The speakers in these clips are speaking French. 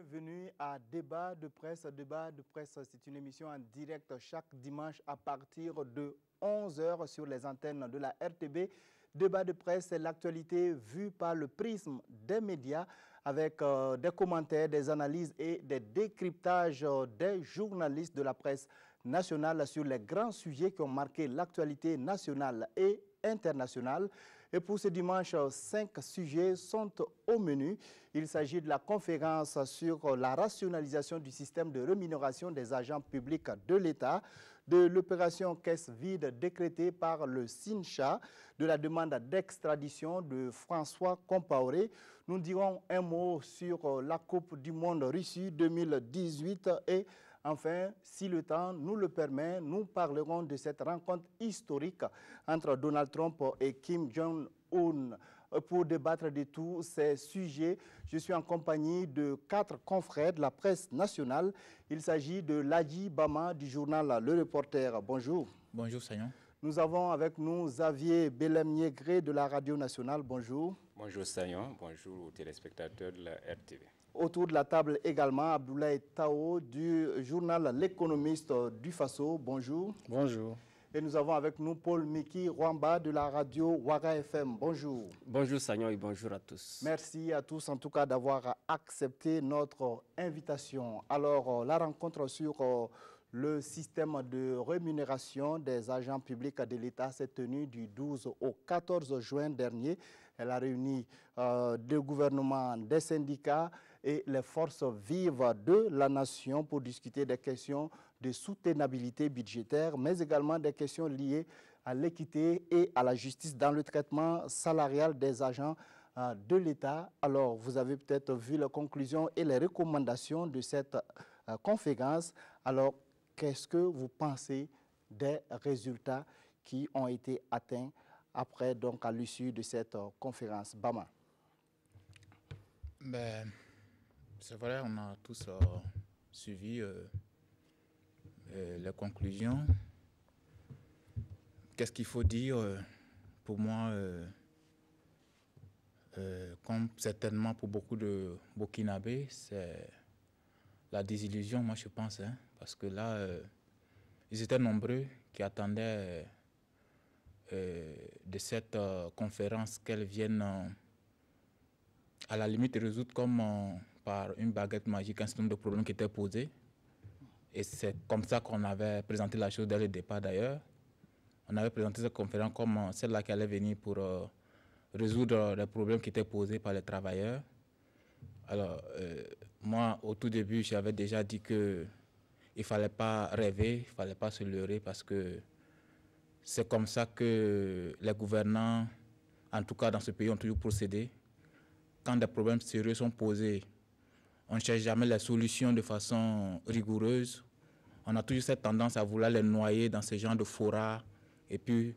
Bienvenue à Débat de presse. Débat de presse, c'est une émission en direct chaque dimanche à partir de 11 h sur les antennes de la RTB. Débat de presse, c'est l'actualité vue par le prisme des médias avec des commentaires, des analyses et des décryptages des journalistes de la presse nationale sur les grands sujets qui ont marqué l'actualité nationale et internationale. Et pour ce dimanche, 5 sujets sont au menu. Il s'agit de la conférence sur la rationalisation du système de rémunération des agents publics de l'État, de l'opération caisse vide décrétée par le SINCHA, de la demande d'extradition de François Compaoré. Nous dirons un mot sur la Coupe du Monde Russie 2018 et enfin, si le temps nous le permet, nous parlerons de cette rencontre historique entre Donald Trump et Kim Jong-un. Pour débattre de tous ces sujets, je suis en compagnie de 4 confrères de la presse nationale. Il s'agit de Ladji Bama du journal Le Reporter. Bonjour. Bonjour, Sagnon. Nous avons avec nous Xavier Belem-Niegré de la Radio Nationale. Bonjour. Bonjour, Sagnon. Bonjour aux téléspectateurs de la RTV. Autour de la table également, Abdoulaye Tao du journal L'Économiste du Faso. Bonjour. Bonjour. Et nous avons avec nous Paul Miki Rwamba de la radio Ouaga FM. Bonjour. Bonjour Sagnon et bonjour à tous. Merci à tous en tout cas d'avoir accepté notre invitation. Alors, la rencontre sur le système de rémunération des agents publics de l'État s'est tenue du 12 au 14 juin dernier. Elle a réuni le gouvernement, des syndicats et les forces vives de la nation pour discuter des questions de soutenabilité budgétaire, mais également des questions liées à l'équité et à la justice dans le traitement salarial des agents de l'État. Alors, vous avez peut-être vu les conclusions et les recommandations de cette conférence. Alors, qu'est-ce que vous pensez des résultats qui ont été atteints après, donc, à l'issue de cette conférence? Bama. Ben, c'est vrai, on a tous suivi les conclusions. Qu'est-ce qu'il faut dire? Pour moi, comme certainement pour beaucoup de Burkinabés, c'est la désillusion, moi je pense, hein, parce que là, ils étaient nombreux qui attendaient de cette conférence qu'elle vienne à la limite résoudre comme par une baguette magique un certain nombre de problèmes qui étaient posés. Et c'est comme ça qu'on avait présenté la chose dès le départ d'ailleurs. On avait présenté cette conférence comme celle-là qui allait venir pour résoudre les problèmes qui étaient posés par les travailleurs. Alors, moi, au tout début, j'avais déjà dit qu'il ne fallait pas rêver, il ne fallait pas se leurrer parce que c'est comme ça que les gouvernants, en tout cas dans ce pays, ont toujours procédé. Quand des problèmes sérieux sont posés, on ne cherche jamais les solutions de façon rigoureuse. On a toujours cette tendance à vouloir les noyer dans ce genre de fora et puis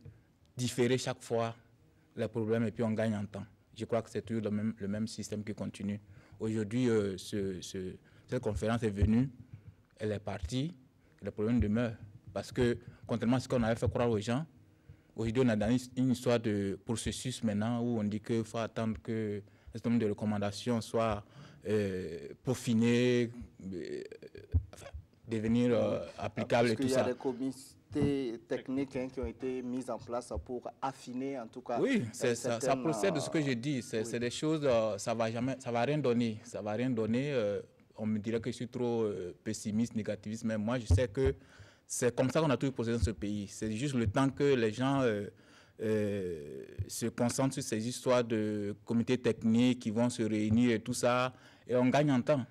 différer chaque fois les problèmes et puis on gagne en temps. Je crois que c'est toujours le même système qui continue. Aujourd'hui, cette conférence est venue, elle est partie, les problèmes demeurent. Parce que, contrairement à ce qu'on avait fait croire aux gens, aujourd'hui on a dans une histoire de processus maintenant où on dit qu'il faut attendre que un certain nombre de recommandations soient peaufinées, devenir applicables et tout ça. Parce qu'il y a des comités techniques qui ont été mis en place pour affiner en tout cas. Oui, ça procède de ce que je dis. C'est des choses, ça va rien donner. Ça va rien donner. On me dirait que je suis trop pessimiste, négativiste, mais moi je sais que c'est comme ça qu'on a toujours procédé dans ce pays. C'est juste le temps que les gens se concentrent sur ces histoires de comités techniques qui vont se réunir et tout ça, et on gagne en temps.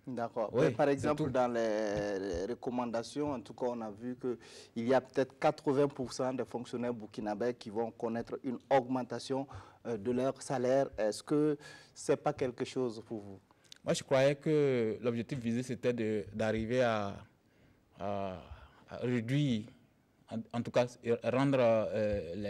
D'accord. Oui, par exemple, dans les recommandations, en tout cas, on a vu qu'il y a peut-être 80% des fonctionnaires burkinabés qui vont connaître une augmentation de leur salaire. Est-ce que ce n'est pas quelque chose pour vous? Moi, je croyais que l'objectif visé, c'était d'arriver à réduire, en tout cas, rendre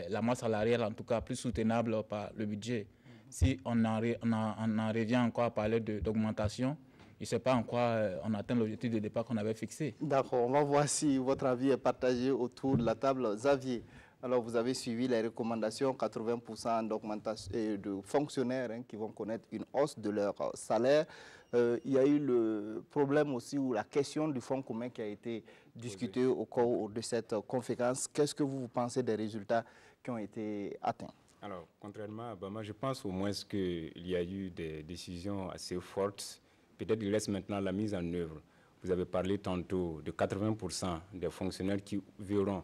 la masse salariale, en tout cas, plus soutenable par le budget. Si on en revient encore à parler d'augmentation, je ne sais pas en quoi on atteint l'objectif de départ qu'on avait fixé. D'accord, on va voir si votre avis est partagé autour de la table. Xavier, Alors, vous avez suivi les recommandations, 80% d'augmentation de fonctionnaires qui vont connaître une hausse de leur salaire. Il y a eu le problème aussi ou la question du fonds commun qui a été discuté au cours de cette conférence. Qu'est-ce que vous pensez des résultats qui ont été atteints? Alors, contrairement à Bama, je pense au moins qu'il y a eu des décisions assez fortes. Peut-être qu'il reste maintenant la mise en œuvre. Vous avez parlé tantôt de 80% des fonctionnaires qui verront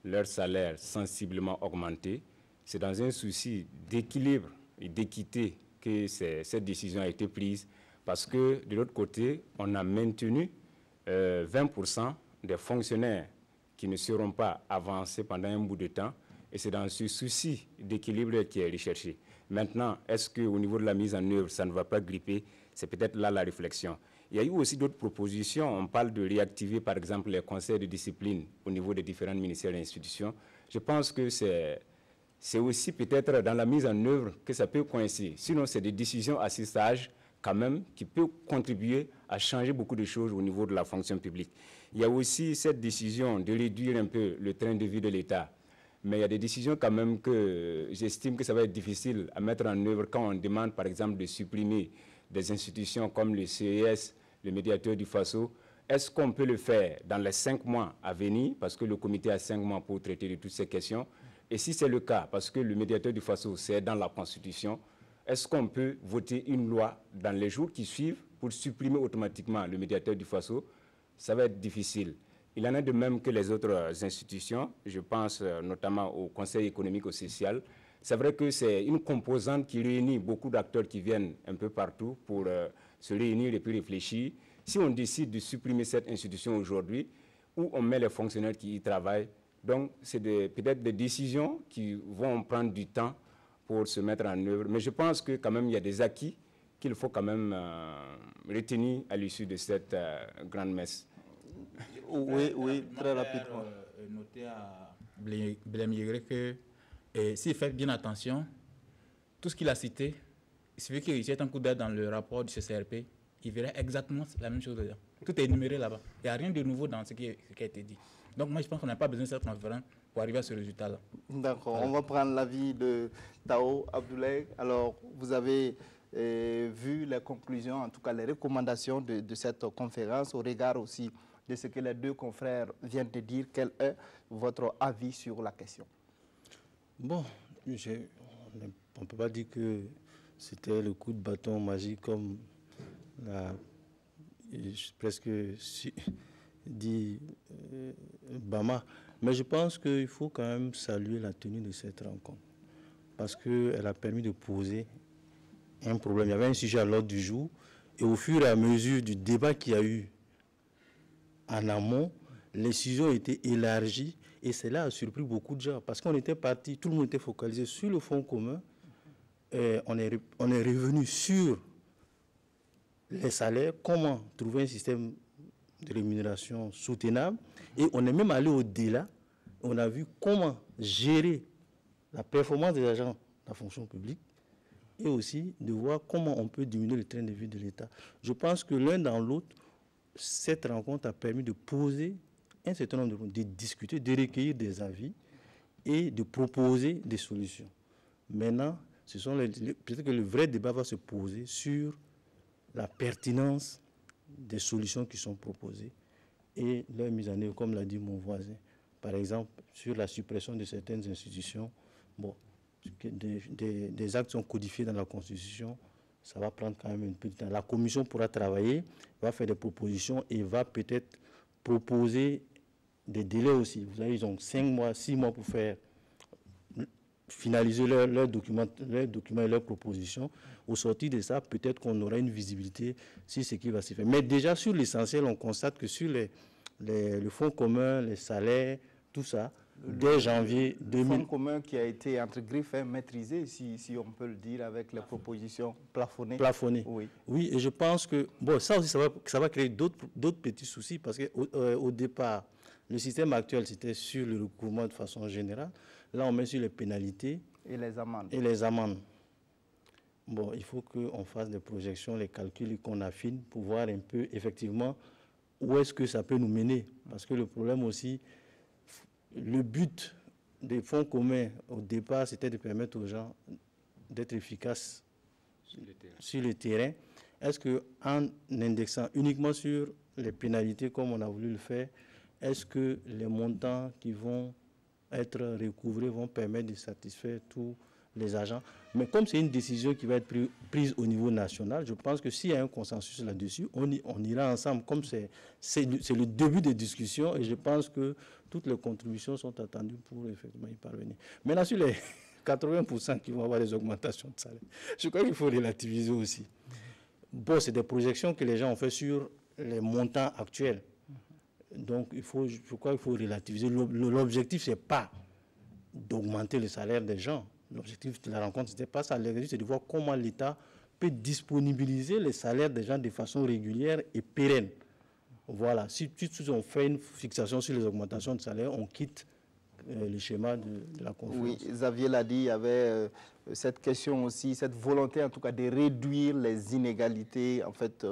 leur salaire sensiblement augmenter. C'est dans un souci d'équilibre et d'équité que cette décision a été prise, parce que de l'autre côté, on a maintenu 20% des fonctionnaires qui ne seront pas avancés pendant un bout de temps. Et c'est dans ce souci d'équilibre qui est recherché. Maintenant, est-ce qu'au niveau de la mise en œuvre, ça ne va pas gripper? C'est peut-être là la réflexion. Il y a eu aussi d'autres propositions. On parle de réactiver, par exemple, les conseils de discipline au niveau des différents ministères et institutions. Je pense que c'est aussi peut-être dans la mise en œuvre que ça peut coïncider. Sinon, c'est des décisions à ce stage, quand même, qui peuvent contribuer à changer beaucoup de choses au niveau de la fonction publique. Il y a aussi cette décision de réduire un peu le train de vie de l'État. Mais il y a des décisions quand même que j'estime que ça va être difficile à mettre en œuvre quand on demande, par exemple, de supprimer des institutions comme le CES, le médiateur du FASO. Est-ce qu'on peut le faire dans les 5 mois à venir, parce que le comité a 5 mois pour traiter de toutes ces questions? Et si c'est le cas, parce que le médiateur du FASO, c'est dans la Constitution, est-ce qu'on peut voter une loi dans les jours qui suivent pour supprimer automatiquement le médiateur du FASO? Ça va être difficile. Il en est de même que les autres institutions. Je pense notamment au Conseil économique et social. C'est vrai que c'est une composante qui réunit beaucoup d'acteurs qui viennent un peu partout pour se réunir et puis réfléchir. Si on décide de supprimer cette institution aujourd'hui, où on met les fonctionnaires qui y travaillent, donc c'est peut-être des décisions qui vont prendre du temps pour se mettre en œuvre. Mais je pense que quand même il y a des acquis qu'il faut quand même retenir à l'issue de cette grande messe. Oui, très rapidement. Noter à Blême Yégré que s'il fait bien attention, tout ce qu'il a cité, il suffit qu'il jette un coup d'œil dans le rapport du CCRP, il verrait exactement la même chose dedans. Tout est énuméré là-bas. Il n'y a rien de nouveau dans ce qui a été dit. Donc moi, je pense qu'on n'a pas besoin de cette conférence pour arriver à ce résultat-là. D'accord. Voilà. On va prendre l'avis de Tao Abdoulaye. Alors, vous avez vu les conclusions, en tout cas les recommandations de cette conférence, au regard aussi de ce que les deux confrères viennent de dire. Quel est votre avis sur la question? Bon, on ne peut pas dire que c'était le coup de bâton magique comme presque dit Bama. Mais je pense qu'il faut quand même saluer la tenue de cette rencontre, parce qu'elle a permis de poser un problème. Il y avait un sujet à l'ordre du jour, et au fur et à mesure du débat qu'il y a eu en amont, les sujets ont été élargis, et cela a surpris beaucoup de gens, parce qu'on était parti, tout le monde était focalisé sur le fonds commun. On est revenu sur les salaires, comment trouver un système de rémunération soutenable, et on est même allé au-delà. On a vu comment gérer la performance des agents de la fonction publique, et aussi de voir comment on peut diminuer le train de vie de l'État. Je pense que l'un dans l'autre, cette rencontre a permis de poser un certain nombre de problèmes, de discuter, de recueillir des avis et de proposer des solutions. Maintenant, peut-être que le vrai débat va se poser sur la pertinence des solutions qui sont proposées et leur mise en œuvre, comme l'a dit mon voisin. Par exemple, sur la suppression de certaines institutions, bon, des actes sont codifiés dans la Constitution, ça va prendre quand même un peu de temps. La commission pourra travailler, va faire des propositions et va peut-être proposer des délais aussi. Vous savez, ils ont 5 mois, 6 mois pour faire finaliser leurs documents et leurs propositions. Au sortir de ça, peut-être qu'on aura une visibilité sur ce qui va se faire. Mais déjà, sur l'essentiel, on constate que sur le fonds commun, les salaires, tout ça, dès janvier 2000... Le fonds commun qui a été, entre griffes, maîtrisé, si on peut le dire, avec les propositions plafonnées. Plafonnées. Oui, et je pense que... Bon, ça aussi, ça va créer d'autres petits soucis, parce qu'au départ, le système actuel, c'était sur le recouvrement de façon générale. Là, on met sur les pénalités. Et les amendes. Et les amendes. Bon, il faut qu'on fasse des projections, les calculs, et qu'on affine pour voir un peu, effectivement, où est-ce que ça peut nous mener. Parce que le problème aussi, le but des fonds communs, au départ, c'était de permettre aux gens d'être efficaces sur le terrain. Est-ce qu'en indexant uniquement sur les pénalités, comme on a voulu le faire, est-ce que les montants qui vont être recouvrés vont permettre de satisfaire tous les agents? Mais comme c'est une décision qui va être prise au niveau national, je pense que s'il y a un consensus là-dessus, on ira ensemble. Comme c'est le début des discussions, et je pense que toutes les contributions sont attendues pour effectivement y parvenir. Maintenant, sur les 80% qui vont avoir des augmentations de salaire, je crois qu'il faut relativiser aussi. Bon, c'est des projections que les gens ont fait sur les montants actuels. Donc, je crois qu'il faut relativiser. L'objectif, ce n'est pas d'augmenter le salaire des gens. L'objectif de la rencontre, ce n'était pas ça. L'objectif, c'est de voir comment l'État peut disponibiliser les salaires des gens de façon régulière et pérenne. Voilà. Si on fait une fixation sur les augmentations de salaire, on quitte le schéma de la conférence. Oui, Xavier l'a dit, il y avait cette question aussi, cette volonté en tout cas de réduire les inégalités en fait,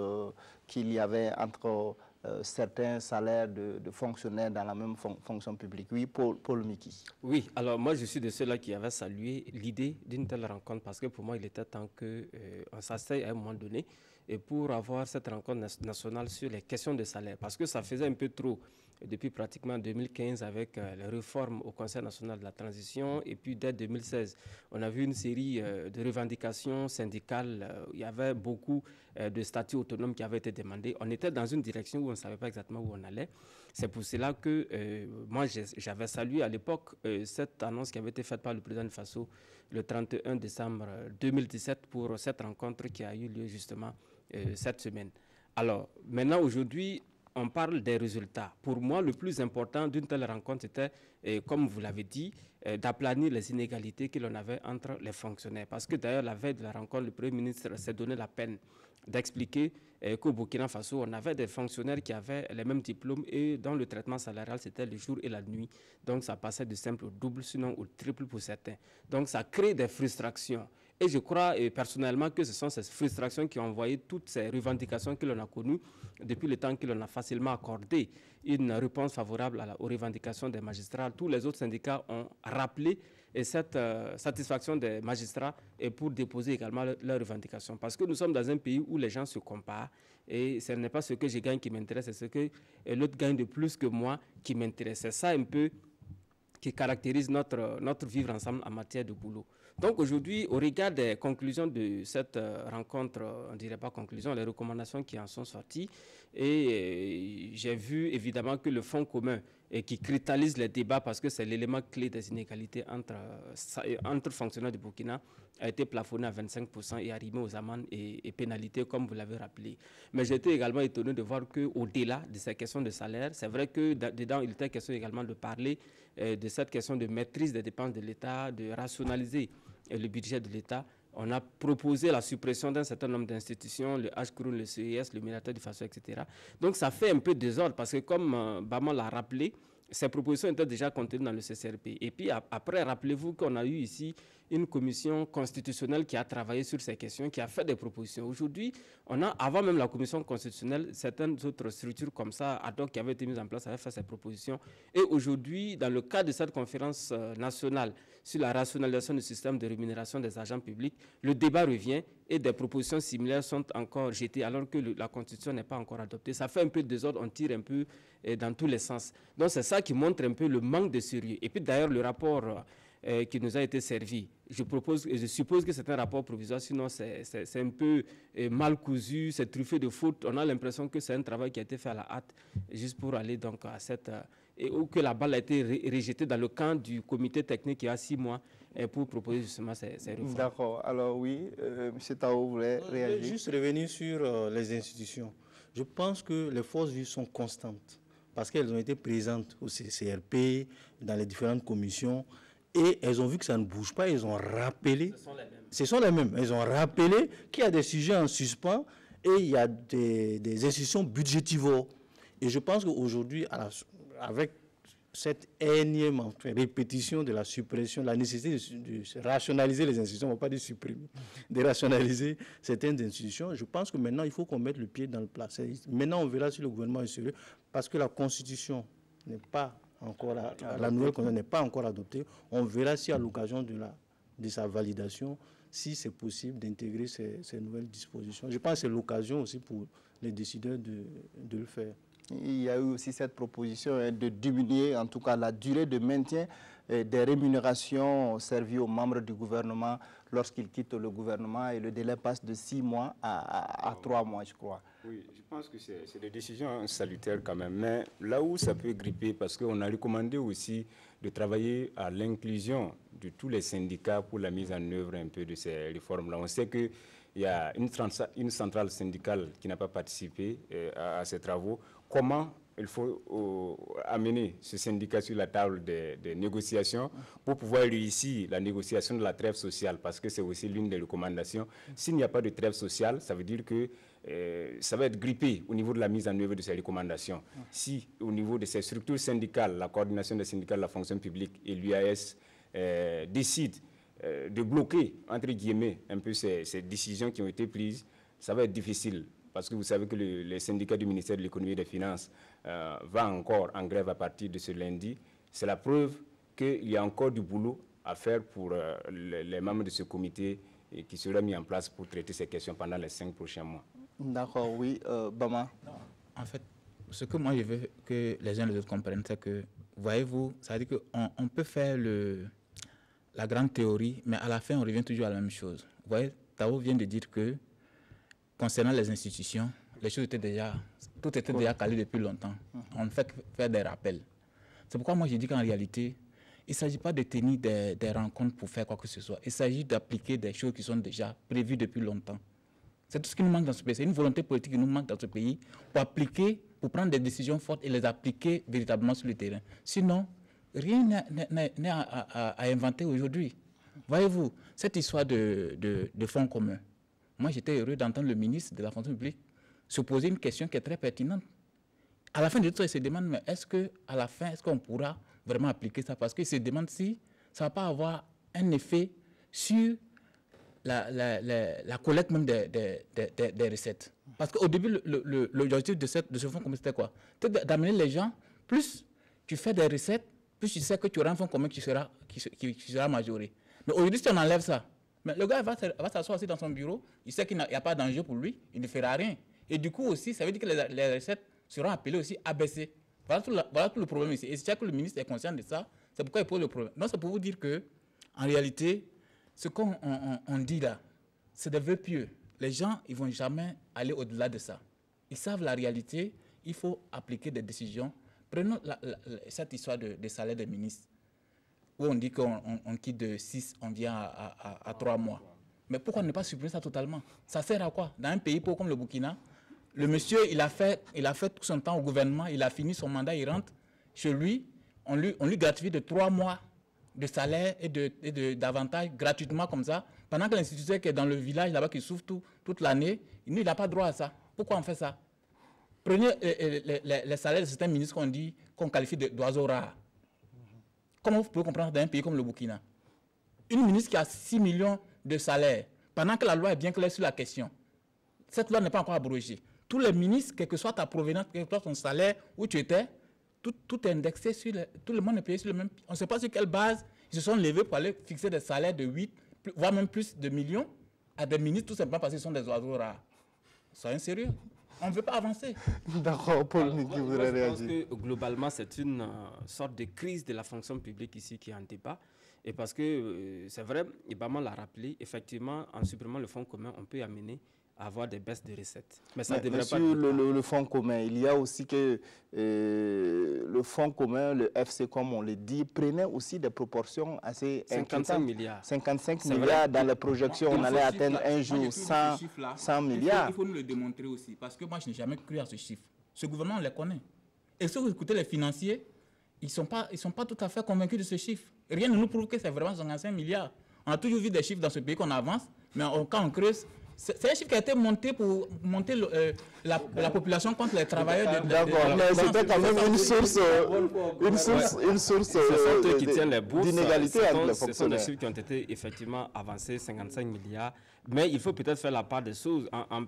qu'il y avait entre certains salaires de fonctionnaires dans la même fonction publique. Oui, Paul Miki. Oui, alors moi je suis de ceux-là qui avaient salué l'idée d'une telle rencontre parce que pour moi il était temps qu'on s'asseye à un moment donné et pour avoir cette rencontre nationale sur les questions de salaire parce que ça faisait un peu trop depuis pratiquement 2015 avec les réformes au Conseil national de la transition et puis dès 2016 on a vu une série de revendications syndicales, il y avait beaucoup de statuts autonomes qui avaient été demandés. On était dans une direction où on ne savait pas exactement où on allait. C'est pour cela que moi j'avais salué à l'époque cette annonce qui avait été faite par le président de Faso le 31 décembre 2017 pour cette rencontre qui a eu lieu justement cette semaine. Alors maintenant aujourd'hui on parle des résultats. Pour moi, le plus important d'une telle rencontre, c'était, comme vous l'avez dit, d'aplanir les inégalités que l'on avait entre les fonctionnaires. Parce que d'ailleurs, la veille de la rencontre, le Premier ministre s'est donné la peine d'expliquer qu'au Burkina Faso, on avait des fonctionnaires qui avaient les mêmes diplômes et dont le traitement salarial, c'était le jour et la nuit. Donc, ça passait du simple au double, sinon au triple pour certains. Donc, ça crée des frustrations. Et je crois personnellement que ce sont ces frustrations qui ont envoyé toutes ces revendications que l'on a connues depuis le temps que l'on a facilement accordé une réponse favorable aux revendications des magistrats. Tous les autres syndicats ont rappelé cette satisfaction des magistrats et pour déposer également leurs revendications. Parce que nous sommes dans un pays où les gens se comparent et ce n'est pas ce que je gagne qui m'intéresse, c'est ce que l'autre gagne de plus que moi qui m'intéresse. C'est ça un peu qui caractérise notre vivre ensemble en matière de boulot. Donc aujourd'hui, au regard des conclusions de cette rencontre, on ne dirait pas conclusion, les recommandations qui en sont sorties, et j'ai vu évidemment que le fonds commun qui cristallise les débats parce que c'est l'élément clé des inégalités entre fonctionnaires du Burkina a été plafonné à 25% et arrimé aux amendes et pénalités comme vous l'avez rappelé. Mais j'étais également étonné de voir qu'au-delà de ces questions de salaire, c'est vrai que dedans il était question également de parler de cette question de maîtrise des dépenses de l'État, de rationaliser le budget de l'État. On a proposé la suppression d'un certain nombre d'institutions, le HCRU, le CES, le Ministère du Faso, etc. Donc ça fait un peu désordre parce que comme Bama l'a rappelé, ces propositions étaient déjà contenues dans le CCRP. Et puis après, rappelez-vous qu'on a eu ici une commission constitutionnelle qui a travaillé sur ces questions, qui a fait des propositions. Aujourd'hui, on a, avant même la commission constitutionnelle, certaines autres structures comme ça, ad hoc, qui avaient été mises en place, avaient fait ces propositions. Et aujourd'hui, dans le cadre de cette conférence nationale sur la rationalisation du système de rémunération des agents publics, le débat revient et des propositions similaires sont encore jetées alors que la Constitution n'est pas encore adoptée. Ça fait un peu de désordre, on tire un peu dans tous les sens. Donc c'est ça qui montre un peu le manque de sérieux. Et puis d'ailleurs, le rapport qui nous a été servi, je suppose que c'est un rapport provisoire, sinon c'est un peu mal cousu, c'est truffé de fautes. On a l'impression que c'est un travail qui a été fait à la hâte, juste pour aller donc à cette... ou que la balle a été rejetée dans le camp du comité technique qui a 6 mois pour proposer justement ces réformes. D'accord. Alors oui, M. Tao voulait réagir. Je vais juste revenir sur les institutions. Je pense que les forces vives sont constantes parce qu'elles ont été présentes au CCRP, dans les différentes commissions, et elles ont vu que ça ne bouge pas, elles ont rappelé... Ce sont les mêmes. Elles ont rappelé qu'il y a des sujets en suspens et il y a des institutions budgétivores. Et je pense qu'aujourd'hui, avec cette énième répétition de la suppression, la nécessité de rationaliser les institutions, on ne va pas dire supprimer, de rationaliser certaines institutions, je pense que maintenant, il faut qu'on mette le pied dans le plat. Maintenant, on verra si le gouvernement est sérieux, parce que la Constitution n'est pas encore la nouvelle constitution n'est pas encore adoptée. On verra si à l'occasion de sa validation, si c'est possible d'intégrer ces nouvelles dispositions. Je pense que c'est l'occasion aussi pour les décideurs de le faire. Il y a eu aussi cette proposition de diminuer en tout cas la durée de maintien des rémunérations servies aux membres du gouvernement lorsqu'ils quittent le gouvernement et le délai passe de 6 mois à 3 mois, je crois. Oui, je pense que c'est des décisions salutaires quand même. Mais là où ça peut gripper, parce qu'on a recommandé aussi de travailler à l'inclusion de tous les syndicats pour la mise en œuvre un peu de ces réformes-là. On sait qu'il y a une centrale syndicale qui n'a pas participé à ces travaux. Comment il faut amener ce syndicat sur la table des négociations pour pouvoir réussir la négociation de la trêve sociale, parce que c'est aussi l'une des recommandations. S'il n'y a pas de trêve sociale, ça veut dire que ça va être grippé au niveau de la mise en œuvre de ces recommandations. Si au niveau de ces structures syndicales, la coordination des syndicats de la fonction publique et l'UAS décident de bloquer, entre guillemets, un peu ces décisions qui ont été prises, ça va être difficile. Parce que vous savez que les syndicats du ministère de l'économie et des finances va encore en grève à partir de ce lundi. C'est la preuve qu'il y a encore du boulot à faire pour les membres de ce comité qui sera mis en place pour traiter ces questions pendant les 5 prochains mois. D'accord, oui. Bama? En fait, ce que moi je veux que les uns et les autres comprennent, c'est que, voyez-vous, ça veut dire qu'on peut faire la grande théorie, mais à la fin, on revient toujours à la même chose. Vous voyez, Tao vient de dire que concernant les institutions, les choses étaient déjà, tout était déjà calé depuis longtemps. On ne fait que faire des rappels. C'est pourquoi moi je dis qu'en réalité, il ne s'agit pas de tenir des rencontres pour faire quoi que ce soit. Il s'agit d'appliquer des choses qui sont déjà prévues depuis longtemps. C'est tout ce qui nous manque dans ce pays. C'est une volonté politique qui nous manque dans ce pays pour appliquer, pour prendre des décisions fortes et les appliquer véritablement sur le terrain. Sinon, rien n'est à inventer aujourd'hui. Voyez-vous, cette histoire de fonds communs, moi, j'étais heureux d'entendre le ministre de la fonction publique se poser une question qui est très pertinente. À la fin de tout ça, il se demande, mais à la fin, est-ce qu'on pourra vraiment appliquer ça? Parce qu'il se demande si ça ne va pas avoir un effet sur la collecte même des recettes. Parce qu'au début, l'objectif de ce fonds commun, c'était quoi? C'était d'amener les gens, plus tu fais des recettes, plus tu sais que tu auras un fonds commun qui sera majoré. Mais aujourd'hui, si on enlève ça, mais le gars va s'asseoir aussi dans son bureau, il sait qu'il n'y a pas d'enjeu pour lui, il ne fera rien. Et du coup aussi, ça veut dire que les recettes seront appelées aussi à baisser. Voilà tout le problème ici. Et c'est que le ministre est conscient de ça, c'est pourquoi il pose le problème. Donc c'est pour vous dire que, en réalité, ce qu'on dit là, c'est des vœux pieux. Les gens, ils ne vont jamais aller au-delà de ça. Ils savent la réalité, il faut appliquer des décisions. Prenons cette histoire des salaires des ministres, où on dit qu'on quitte de 6, on vient à 3 mois. Mais pourquoi ne pas supprimer ça totalement? Ça sert à quoi? Dans un pays pauvre comme le Burkina, le monsieur, il a fait tout son temps au gouvernement, il a fini son mandat, il rentre chez lui, on lui gratifie de 3 mois de salaire et d'avantages gratuitement comme ça, pendant que l'instituteur qui est dans le village là-bas, qui souffre toute l'année, il n'a pas droit à ça. Pourquoi on fait ça? Prenez les salaires de certains ministres qu'on qualifie d'oiseaux rares. Comment vous pouvez comprendre dans un pays comme le Burkina? Une ministre qui a 6 millions de salaires, pendant que la loi est bien claire sur la question. Cette loi n'est pas encore abrogée. Tous les ministres, quelle que soit ta provenance, quel que soit ton salaire, où tu étais, tout est indexé tout le monde est payé sur le même. On ne sait pas sur quelle base ils se sont levés pour aller fixer des salaires de 8, voire même plus de millions à des ministres, tout simplement parce qu'ils sont des oiseaux rares. Soyez sérieux. On ne veut pas avancer. D'accord, Paul Niki voudrait réagir. Je pense que globalement, c'est une sorte de crise de la fonction publique ici qui est en débat. Et parce que c'est vrai, Ibama l'a rappelé, effectivement, en supprimant le fonds commun, on peut amener à avoir des baisses de recettes. Mais ça devrait sur pas le fonds commun, il y a aussi que le fonds commun, le FC, comme on le dit, prenait aussi des proportions assez 55 milliards. 55 milliards dans les projections, on allait atteindre un jour 100 milliards. Il faut nous le démontrer aussi, parce que moi, je n'ai jamais cru à ce chiffre. Ce gouvernement, on les connaît. Et si vous écoutez les financiers, ils sont pas tout à fait convaincus de ce chiffre. Rien ne nous prouve que c'est vraiment 55 milliards. On a toujours vu des chiffres dans ce pays qu'on avance, mais quand on creuse, c'est un chiffre qui a été monté pour monter la population contre les travailleurs. D'accord, mais c'était quand même une source d'inégalité entre les fonctionnaires. Ce sont des chiffres qui ont été effectivement avancés, 55 milliards. Mais il faut peut-être faire la part des choses. En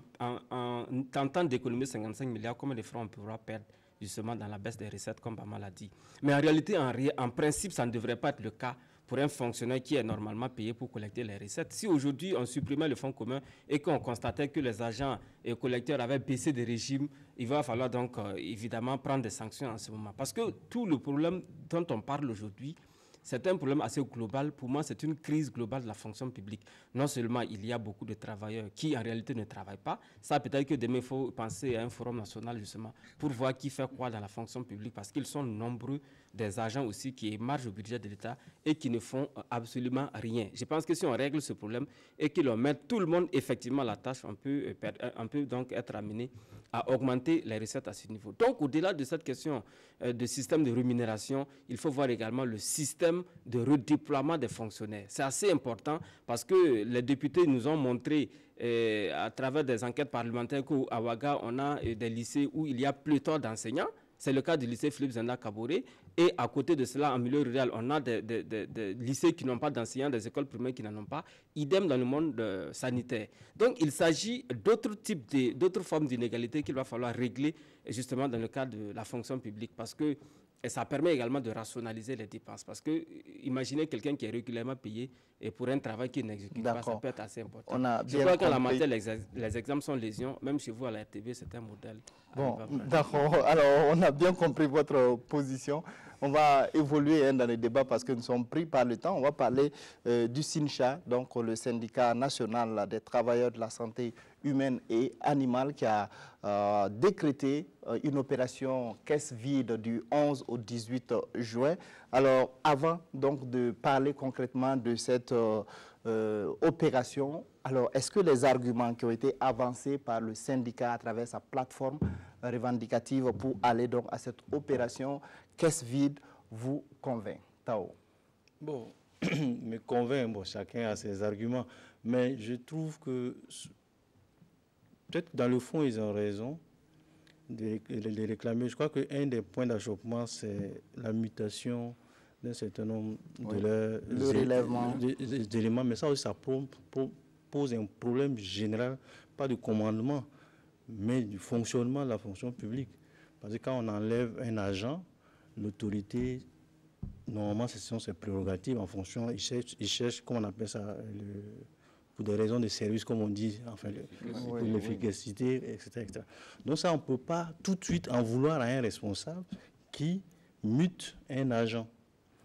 tentant d'économiser 55 milliards, combien de francs on pourra perdre justement dans la baisse des recettes, comme Bama l'a dit. Mais en réalité, en principe, ça ne devrait pas être le cas pour un fonctionnaire qui est normalement payé pour collecter les recettes. Si aujourd'hui on supprimait le fonds commun et qu'on constatait que les agents et collecteurs avaient baissé des régimes, il va falloir donc évidemment prendre des sanctions en ce moment. Parce que tout le problème dont on parle aujourd'hui, c'est un problème assez global. Pour moi, c'est une crise globale de la fonction publique. Non seulement il y a beaucoup de travailleurs qui, en réalité, ne travaillent pas. Ça, peut-être que demain, il faut penser à un forum national, justement, pour voir qui fait quoi dans la fonction publique, parce qu'ils sont nombreux, des agents aussi qui émargent au budget de l'État et qui ne font absolument rien. Je pense que si on règle ce problème et que l'on met tout le monde, effectivement, à la tâche, on peut donc être amené à augmenter les recettes à ce niveau. Donc, au-delà de cette question de système de rémunération, il faut voir également le système de redéploiement des fonctionnaires. C'est assez important parce que les députés nous ont montré à travers des enquêtes parlementaires qu'à Ouaga, on a des lycées où il y a pléthore d'enseignants. C'est le cas du lycée Philippe Zenda Kaboré. Et à côté de cela, en milieu rural, on a des lycées qui n'ont pas d'enseignants, des écoles primaires qui n'en ont pas. Idem dans le monde sanitaire. Donc, il s'agit d'autres formes d'inégalité qu'il va falloir régler justement dans le cadre de la fonction publique. Parce que ça permet également de rationaliser les dépenses. Parce que, imaginez quelqu'un qui est régulièrement payé et pour un travail qu'il n'exécute pas, ça peut être assez important. Je crois qu'en la matière, les exemples sont légion. Même chez vous, à la RTV, c'est un modèle. Bon, d'accord. Alors, on a bien compris votre position. On va évoluer dans les débats parce que nous sommes pris par le temps. On va parler du SYNCHA, donc le syndicat national des travailleurs de la santé humaine et animale, qui a décrété une opération caisse vide du 11 au 18 juin. Alors, avant donc de parler concrètement de cette opération, alors est-ce que les arguments qui ont été avancés par le syndicat à travers sa plateforme revendicative pour aller donc à cette opération caisse vide vous convainc? Tao. Bon, me convainc, bon, chacun a ses arguments, mais je trouve que peut-être dans le fond, ils ont raison de les réclamer. Je crois qu'un des points d'achoppement, c'est la mutation d'un certain nombre de leurs éléments, mais ça aussi, ça pose un problème général, pas de commandement, mais du fonctionnement de la fonction publique. Parce que quand on enlève un agent, l'autorité, normalement, ce sont ses prérogatives en fonction, ils cherchent, comment on appelle ça, pour des raisons de service, comme on dit, enfin, pour l'efficacité, etc., etc. Donc ça, on ne peut pas tout de suite en vouloir à un responsable qui mute un agent.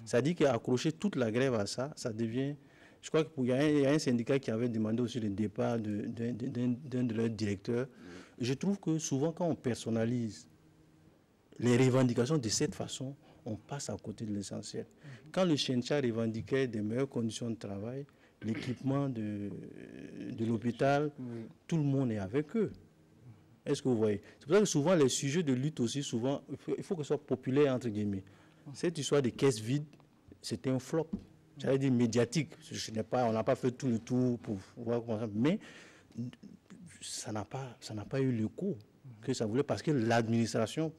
Ça dit qu'accrocher toute la grève à ça, ça devient... Je crois qu'il y a un syndicat qui avait demandé aussi le départ d'un de leurs directeurs. Je trouve que souvent, quand on personnalise les revendications de cette façon, on passe à côté de l'essentiel. Quand le SYNCHA revendiquait des meilleures conditions de travail, l'équipement de l'hôpital, tout le monde est avec eux. Est-ce que vous voyez? C'est pour ça que souvent, les sujets de lutte aussi, souvent, il faut que ce soit populaire, entre guillemets. Cette histoire de caisse vide, c'était un flop. J'allais dire médiatique. On n'a pas fait tout le tour pour voir comment ça... Mais ça n'a pas eu le coup que ça voulait, parce que l'administration,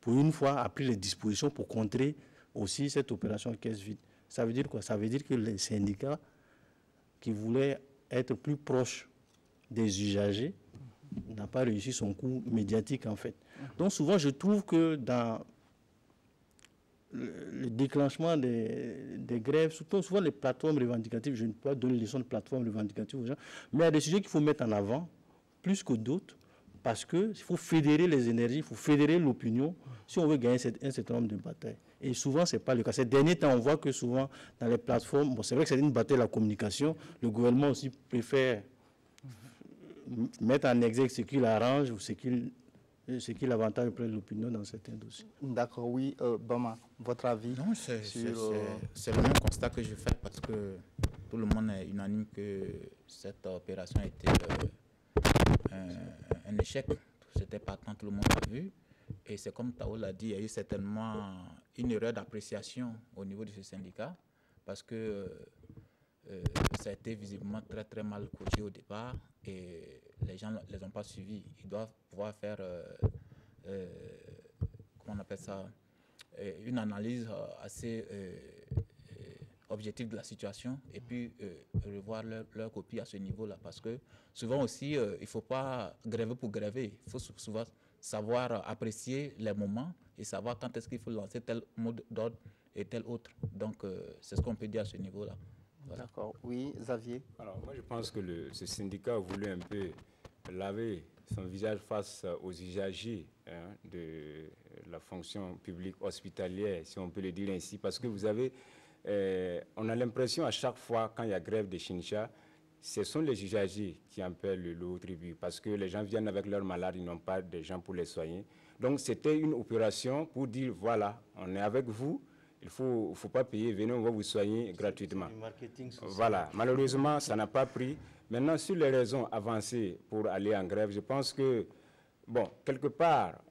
pour une fois, a pris les dispositions pour contrer aussi cette opération caisse vide. Ça veut dire quoi? Ça veut dire que les syndicats qui voulaient être plus proches des usagers n'ont pas réussi son coup médiatique, en fait. Donc souvent, je trouve que dans le déclenchement des grèves, surtout souvent les plateformes revendicatives, je ne peux pas donner les leçons de plateformes revendicatives aux gens, mais il y a des sujets qu'il faut mettre en avant, plus que d'autres, parce qu'il faut fédérer les énergies, il faut fédérer l'opinion, si on veut gagner un certain nombre de batailles. Et souvent, ce n'est pas le cas. Ces derniers temps, on voit que souvent, dans les plateformes, bon, c'est vrai que c'est une bataille de la communication, le gouvernement aussi préfère mettre en exergue ce qu'il arrange ou ce qui l'avantage auprès de l'opinion dans certains dossiers. D'accord, oui. Bama, votre avis? Non, c'est le même constat que je fais, parce que tout le monde est unanime que cette opération a été un échec. C'était patent, tout le monde l'a vu. Et c'est comme Tao l'a dit, il y a eu certainement une erreur d'appréciation au niveau de ce syndicat, parce que ça a été visiblement très très mal coaché au départ et les gens ne les ont pas suivis. Ils doivent pouvoir faire, comment on appelle ça, une analyse assez objective de la situation et puis revoir leur copie à ce niveau-là, parce que souvent aussi, il ne faut pas gréver pour gréver. Il faut souvent savoir apprécier les moments et savoir quand est-ce qu'il faut lancer tel mode d'ordre et tel autre. Donc, c'est ce qu'on peut dire à ce niveau-là. Voilà. D'accord. Oui, Xavier. Alors, moi, je pense que ce syndicat a voulu un peu laver son visage face aux usagers de la fonction publique hospitalière, si on peut le dire ainsi, parce que vous avez, on a l'impression à chaque fois quand il y a grève des Chincha, ce sont les usagers qui en paient le lot au tribut, parce que les gens viennent avec leurs malades, ils n'ont pas de gens pour les soigner. Donc c'était une opération pour dire, voilà, on est avec vous, il ne faut pas payer, venez, on va vous soigner gratuitement. Voilà, malheureusement, ça n'a pas pris. Maintenant, sur les raisons avancées pour aller en grève, je pense que, bon, quelque part,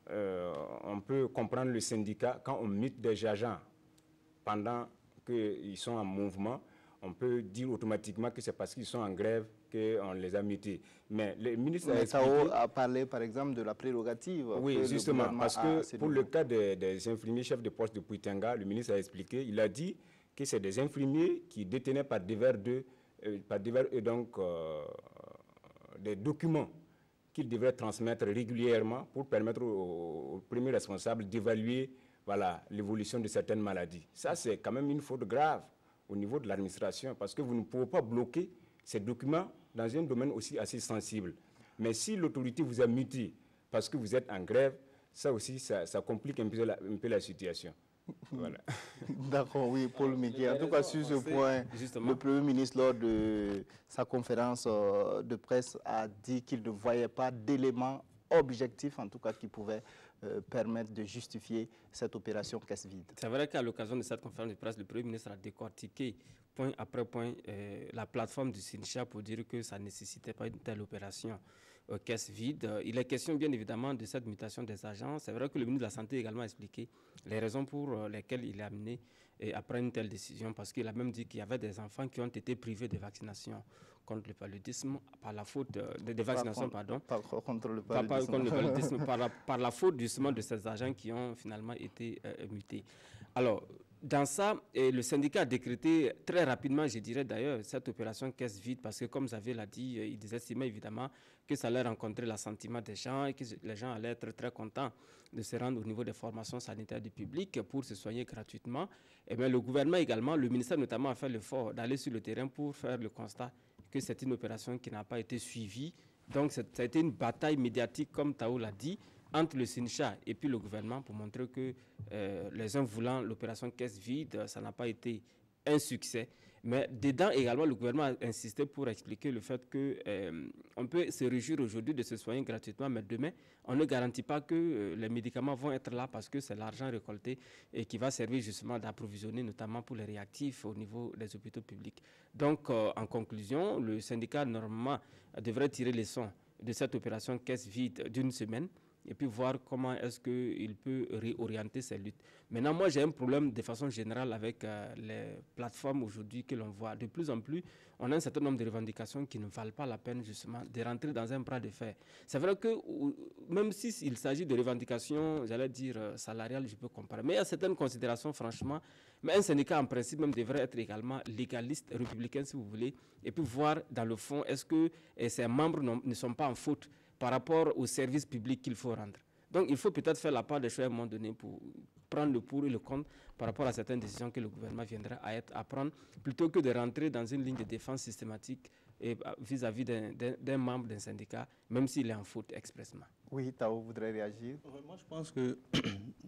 on peut comprendre le syndicat quand on mute des agents pendant qu'ils sont en mouvement. On peut dire automatiquement que c'est parce qu'ils sont en grève qu'on les a mutés. Mais le ministre a parlé, par exemple, de la prérogative. Oui, justement, parce que pour le cas des infirmiers chefs de poste de Puitenga, le ministre a expliqué, il a dit que c'est des infirmiers qui détenaient par divers des documents qu'ils devraient transmettre régulièrement pour permettre aux premiers responsables d'évaluer l'évolution de certaines maladies. Ça, c'est quand même une faute grave au niveau de l'administration, parce que vous ne pouvez pas bloquer ces documents dans un domaine aussi assez sensible. Mais si l'autorité vous a muté parce que vous êtes en grève, ça aussi, ça complique un peu la situation. Voilà. D'accord, oui, Paul Miki. En tout cas, sur ce point, justement, le Premier ministre, lors de sa conférence de presse, a dit qu'il ne voyait pas d'éléments objectifs, en tout cas, qui pouvaient permettre de justifier cette opération caisse vide. C'est vrai qu'à l'occasion de cette conférence de presse, le Premier ministre a décortiqué point après point la plateforme du Sincha pour dire que ça ne nécessitait pas une telle opération caisse vide. Il est question bien évidemment de cette mutation des agents. C'est vrai que le ministre de la Santé a également expliqué les raisons pour lesquelles il est amené à prendre une telle décision, parce qu'il a même dit qu'il y avait des enfants qui ont été privés de vaccination contre le paludisme par la faute de vaccinations, pardon. Contre le paludisme. Par la faute justement de ces agents qui ont finalement été mutés. Alors, dans ça, le syndicat a décrété très rapidement, je dirais d'ailleurs, cette opération caisse vide, parce que comme Xavier l'a dit, ils estimaient évidemment que ça allait rencontrer l'assentiment des gens et que les gens allaient être très contents de se rendre au niveau des formations sanitaires du public pour se soigner gratuitement. Et bien le gouvernement également, le ministère notamment a fait l'effort d'aller sur le terrain pour faire le constat que c'est une opération qui n'a pas été suivie. Donc ça a été une bataille médiatique, comme Tao l'a dit, entre le Sincha et puis le gouvernement pour montrer que les uns voulant l'opération caisse vide, ça n'a pas été un succès. Mais dedans également, le gouvernement a insisté pour expliquer le fait qu'on peut se réjouir aujourd'hui de se soigner gratuitement, mais demain, on ne garantit pas que les médicaments vont être là parce que c'est l'argent récolté et qui va servir justement d'approvisionner, notamment pour les réactifs au niveau des hôpitaux publics. Donc, en conclusion, le syndicat, normalement, devrait tirer les leçons de cette opération caisse vide d'une semaine et puis voir comment est-ce qu'il peut réorienter ses luttes. Maintenant, moi, j'ai un problème de façon générale avec les plateformes aujourd'hui que l'on voit. De plus en plus, on a un certain nombre de revendications qui ne valent pas la peine, justement, de rentrer dans un bras de fer. C'est vrai que, même s'il s'agit de revendications, j'allais dire, salariales, je peux comparer. Mais il y a certaines considérations, franchement. Mais un syndicat, en principe, même, devrait être également légaliste, républicain, si vous voulez, et puis voir, dans le fond, est-ce que ses membres ne sont pas en faute par rapport aux services publics qu'il faut rendre. Donc, il faut peut-être faire la part des choix à un moment donné pour prendre le pour et le contre par rapport à certaines décisions que le gouvernement viendra à prendre, plutôt que de rentrer dans une ligne de défense systématique vis-à-vis d'un membre d'un syndicat, même s'il est en faute expressement. Oui, Tao voudrait réagir. Moi, je pense que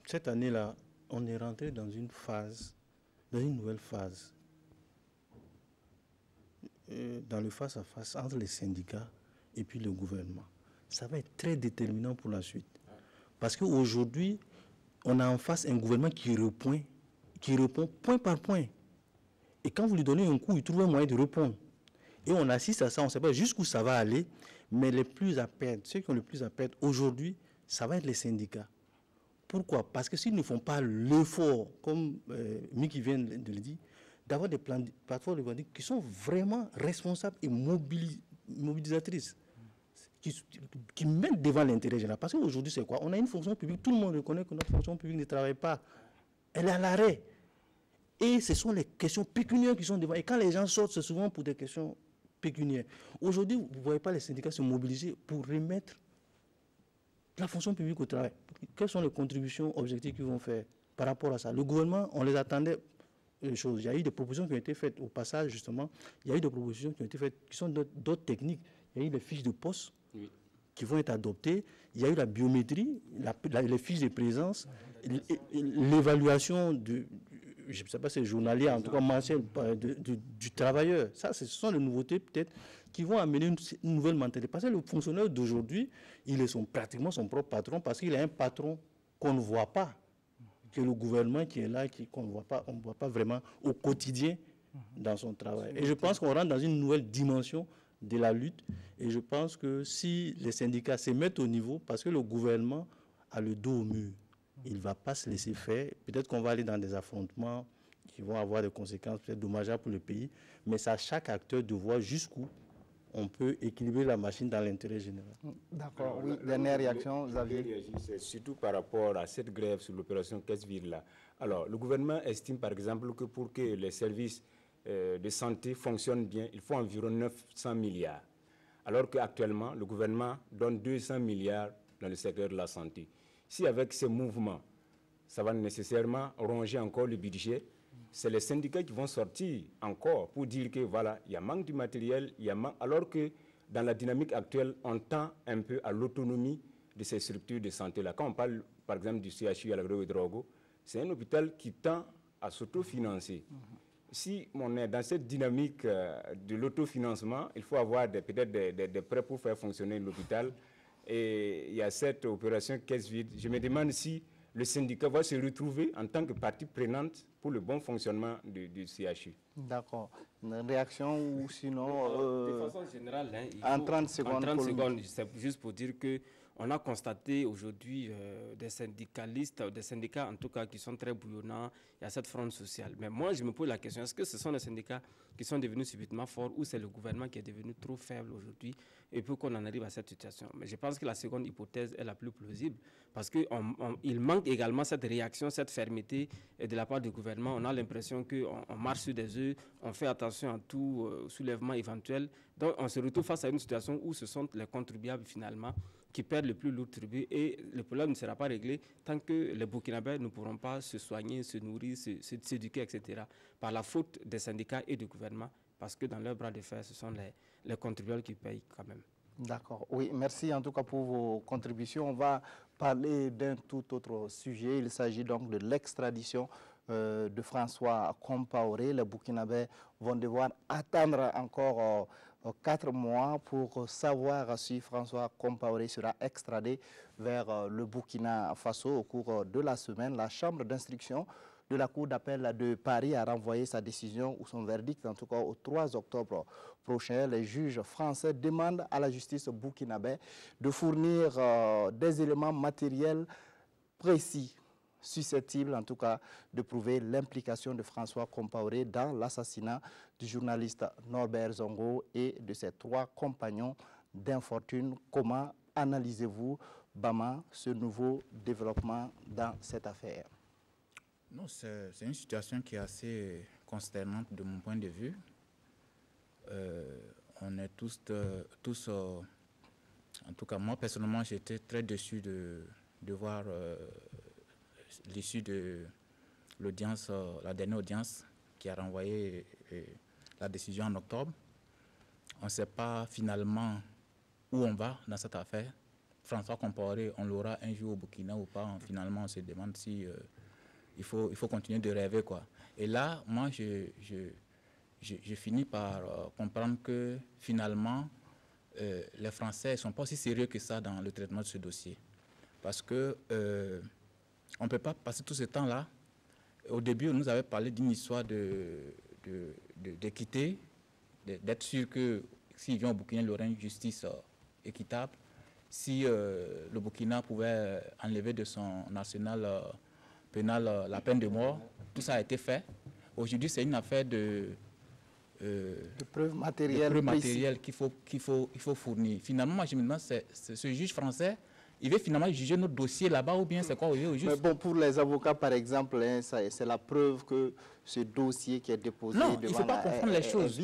cette année-là, on est rentré dans une nouvelle phase, dans le face-à-face entre les syndicats et puis le gouvernement. Ça va être très déterminant pour la suite. Parce qu'aujourd'hui, on a en face un gouvernement qui répond point par point. Et quand vous lui donnez un coup, il trouve un moyen de répondre. Et on assiste à ça, on ne sait pas jusqu'où ça va aller, mais les plus à perdre, ceux qui ont le plus à perdre aujourd'hui, ça va être les syndicats. Pourquoi? Parce que s'ils ne font pas l'effort, comme Miki vient de le dire, d'avoir des plateformes revendiques qui sont vraiment responsables et mobilisatrices, qui mettent devant l'intérêt général. Parce qu'aujourd'hui, c'est quoi? On a une fonction publique, tout le monde reconnaît que notre fonction publique ne travaille pas. Elle est à l'arrêt. Et ce sont les questions pécuniaires qui sont devant. Et quand les gens sortent, c'est souvent pour des questions pécuniaires. Aujourd'hui, vous ne voyez pas les syndicats se mobiliser pour remettre la fonction publique au travail. Quelles sont les contributions objectives qu'ils vont faire par rapport à ça? Le gouvernement, on les attendait. Il y a eu des propositions qui ont été faites au passage, justement. Il y a eu des propositions qui ont été faites, qui sont d'autres techniques. Il y a eu les fiches de poste qui vont être adoptées. Il y a eu la biométrie, les fiches de présence, l'évaluation je ne sais pas si c'est journalier, en tout cas mensuel, du travailleur. Ça, ce sont les nouveautés peut-être qui vont amener une nouvelle mentalité. Parce que le fonctionnaire d'aujourd'hui, il est pratiquement son propre patron parce qu'il a un patron qu'on ne voit pas. Que le gouvernement qui est là, qu'on ne voit pas, on ne voit pas vraiment au quotidien dans son travail. Et je pense qu'on rentre dans une nouvelle dimension de la lutte. Et je pense que si les syndicats se mettent au niveau, parce que le gouvernement a le dos au mur, il ne va pas se laisser faire. Peut-être qu'on va aller dans des affrontements qui vont avoir des conséquences peut-être dommageables pour le pays, mais c'est à chaque acteur de voir jusqu'où on peut équilibrer la machine dans l'intérêt général. D'accord, oui. Dernière réaction, Xavier. C'est surtout par rapport à cette grève sur l'opération Caisse-Vide-là. Alors, le gouvernement estime par exemple que pour que les services de santé fonctionnent bien, il faut environ 900 milliards. Alors qu'actuellement, le gouvernement donne 200 milliards dans le secteur de la santé. Si avec ces mouvements, ça va nécessairement ronger encore le budget, c'est les syndicats qui vont sortir encore pour dire que voilà, il y a manque du matériel, alors que dans la dynamique actuelle, on tend un peu à l'autonomie de ces structures de santé-là. Quand on parle, par exemple, du CHU à la Ouédraogo, c'est un hôpital qui tend à s'autofinancer. Si on est dans cette dynamique de l'autofinancement, il faut avoir peut-être des prêts pour faire fonctionner l'hôpital. Et il y a cette opération caisse vide. Je me demande si le syndicat va se retrouver en tant que partie prenante pour le bon fonctionnement du CHU. D'accord. Une réaction ou sinon... de façon générale, en 30 secondes. En 30 secondes, c'est juste pour dire qu'on a constaté aujourd'hui des syndicalistes, des syndicats en tout cas qui sont très bouillonnants, il y a cette fronde sociale. Mais moi, je me pose la question, est-ce que ce sont les syndicats qui sont devenus subitement forts ou c'est le gouvernement qui est devenu trop faible aujourd'hui et pour qu'on en arrive à cette situation? Mais je pense que la seconde hypothèse est la plus plausible parce qu'il manque également cette réaction, cette fermeté de la part du gouvernement. On a l'impression qu'on marche sur des œufs, on fait attention à tout soulèvement éventuel. Donc on se retrouve face à une situation où ce sont les contribuables finalement qui perdent le plus lourd tribut et le problème ne sera pas réglé tant que les Burkinabés ne pourront pas se soigner, se nourrir, s'éduquer, etc. par la faute des syndicats et du gouvernement parce que dans leur bras de fer, ce sont les contribuables qui payent quand même. D'accord. Oui, merci en tout cas pour vos contributions. On va parler d'un tout autre sujet. Il s'agit donc de l'extradition de François Compaoré. Les Burkinabés vont devoir attendre encore 4 mois pour savoir si François Compaoré sera extradé vers le Burkina Faso au cours de la semaine. La chambre d'instruction de la Cour d'appel de Paris a renvoyé sa décision ou son verdict, en tout cas au 3 octobre prochain. Les juges français demandent à la justice burkinabé de fournir des éléments matériels précis, susceptibles en tout cas de prouver l'implication de François Compaoré dans l'assassinat du journaliste Norbert Zongo et de ses 3 compagnons d'infortune. Comment analysez-vous, Bama, ce nouveau développement dans cette affaire? Non, c'est une situation qui est assez consternante de mon point de vue. On est tous en tout cas moi personnellement, j'étais très déçu de voir l'issue de l'audience, la dernière audience qui a renvoyé la décision en octobre. On ne sait pas finalement où on va dans cette affaire. François Compaoré, on l'aura un jour au Burkina ou pas. Finalement, on se demande si il faut continuer de rêver, quoi. Et là, moi, je finis par comprendre que finalement, les Français ne sont pas aussi sérieux que ça dans le traitement de ce dossier. Parce que on ne peut pas passer tout ce temps-là. Au début, on nous avait parlé d'une histoire d'équité, d'être sûr que s'il vient au Burkina, il y aurait une justice équitable. Si le Burkina pouvait enlever de son arsenal pénal la peine de mort, tout ça a été fait. Aujourd'hui, c'est une affaire de preuves matérielles qu'il faut fournir. Finalement, moi, je me demande, ce juge français, il veut finalement juger notre dossier là-bas ou bien c'est quoi au juste? Mais bon, pour les avocats, par exemple, hein, c'est la preuve que ce dossier qui est déposé non, devant il ne faut pas confondre les choses.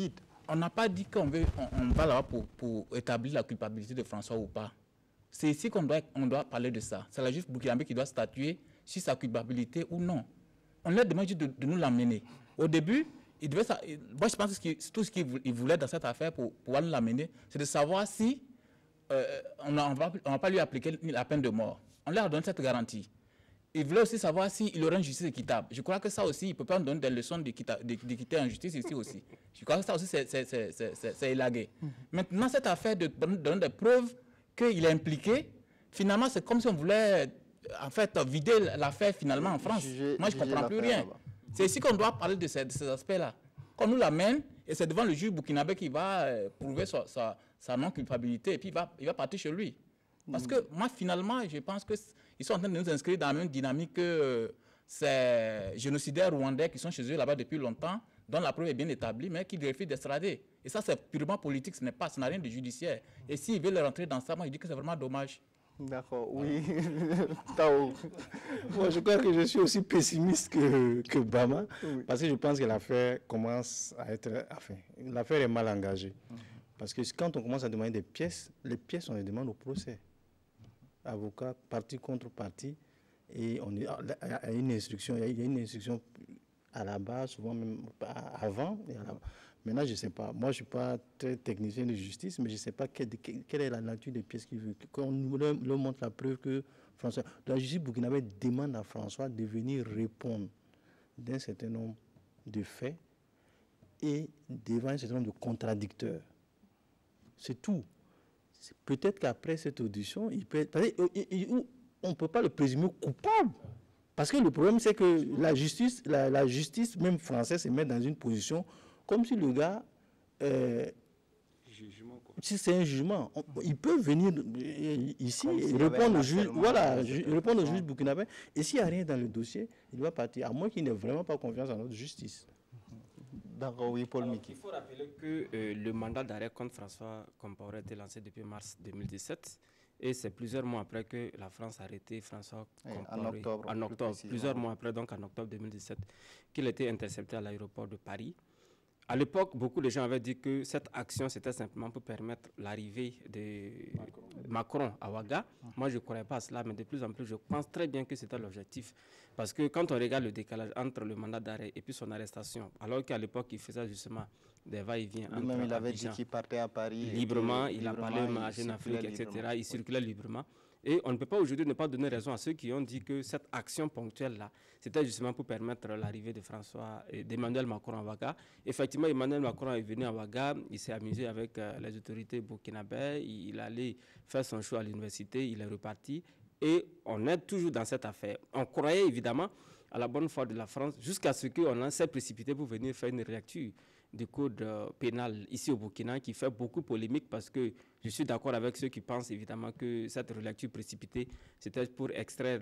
On n'a pas dit qu'on va là-bas pour établir la culpabilité de François ou pas. C'est ici qu'on doit parler de ça. C'est la justice burkinabé qui doit statuer sur sa culpabilité ou non. On leur demande juste de nous l'amener. Au début, moi je pense que tout ce qu'il voulait dans cette affaire pour pouvoir nous l'amener, c'est de savoir si on ne va pas lui appliquer la peine de mort. On leur donne cette garantie. Il voulait aussi savoir s'il aurait une justice équitable. Je crois que ça aussi, il ne peut pas nous donner des leçons d'équité en justice ici aussi. Je crois que ça aussi, c'est élagué. Maintenant, cette affaire de donner des preuves qu'il est impliqué, finalement, c'est comme si on voulait en fait vider l'affaire finalement en France. Moi, je ne comprends plus rien. C'est ici qu'on doit parler de ces aspects-là. Qu'on nous l'amène, et c'est devant le juge burkinabé qui va prouver sa non-culpabilité, et puis il va partir chez lui. Parce que moi, finalement, je pense qu'ils sont en train de nous inscrire dans la même dynamique que ces génocidaires rwandais qui sont chez eux là-bas depuis longtemps, dont la preuve est bien établie, mais qui refusent d'extrader. Et ça, c'est purement politique, ça n'a rien de judiciaire. Et s'ils veulent rentrer dans ça, moi, je dis que c'est vraiment dommage. D'accord, oui. Tao. Moi, je crois que je suis aussi pessimiste que Bama, parce que je pense que l'affaire commence à être... Enfin, l'affaire est mal engagée. Parce que quand on commence à demander des pièces, les pièces, on les demande au procès. Avocat, partie contre partie, et on est à une instruction. Il y a une instruction à la base, souvent même avant. Maintenant, je ne sais pas. Moi, je ne suis pas très technicien de justice, mais je ne sais pas quelle est la nature des pièces qu'il veut. Quand on leur montre la preuve que François... La justice burkinabé demande à François de venir répondre d'un certain nombre de faits et devant un certain nombre de contradicteurs. C'est tout. Peut-être qu'après cette audition, on ne peut pas le présumer coupable. Parce que le problème, c'est que la justice, même française, se met dans une position comme si le gars, si c'est un jugement, il peut venir ici et répondre au juge, répondre au juge burkinabé. Et s'il n'y a rien dans le dossier, il va partir, à moins qu'il n'ait vraiment pas confiance en notre justice. D'accord, oui, Paul Miki. Il faut rappeler que le mandat d'arrêt contre François Compaoré a été lancé depuis mars 2017. Et c'est plusieurs mois après que la France a arrêté François Compaoré. En octobre, plusieurs mois après, donc en octobre 2017, qu'il a été intercepté à l'aéroport de Paris. À l'époque, beaucoup de gens avaient dit que cette action, c'était simplement pour permettre l'arrivée de Macron à Ouaga. Moi, je ne croyais pas à cela, mais de plus en plus, je pense très bien que c'était l'objectif. Parce que quand on regarde le décalage entre le mandat d'arrêt et puis son arrestation, alors qu'à l'époque, il faisait justement des va-et-vient. Lui-même, il avait dit qu'il partait à Paris. Librement, il a parlé à Jeune Afrique, etc. Il circulait librement. Et on ne peut pas aujourd'hui ne pas donner raison à ceux qui ont dit que cette action ponctuelle-là, c'était justement pour permettre l'arrivée d'Emmanuel Macron à Ouaga. Effectivement, Emmanuel Macron est venu à Ouaga, il s'est amusé avec les autorités burkinabées, il allait faire son show à l'université, il est reparti. Et on est toujours dans cette affaire. On croyait évidemment à la bonne foi de la France jusqu'à ce qu'on s'est précipité pour venir faire une relecture du code pénal ici au Burkina qui fait beaucoup polémique parce que je suis d'accord avec ceux qui pensent évidemment que cette relecture précipitée, c'était pour extraire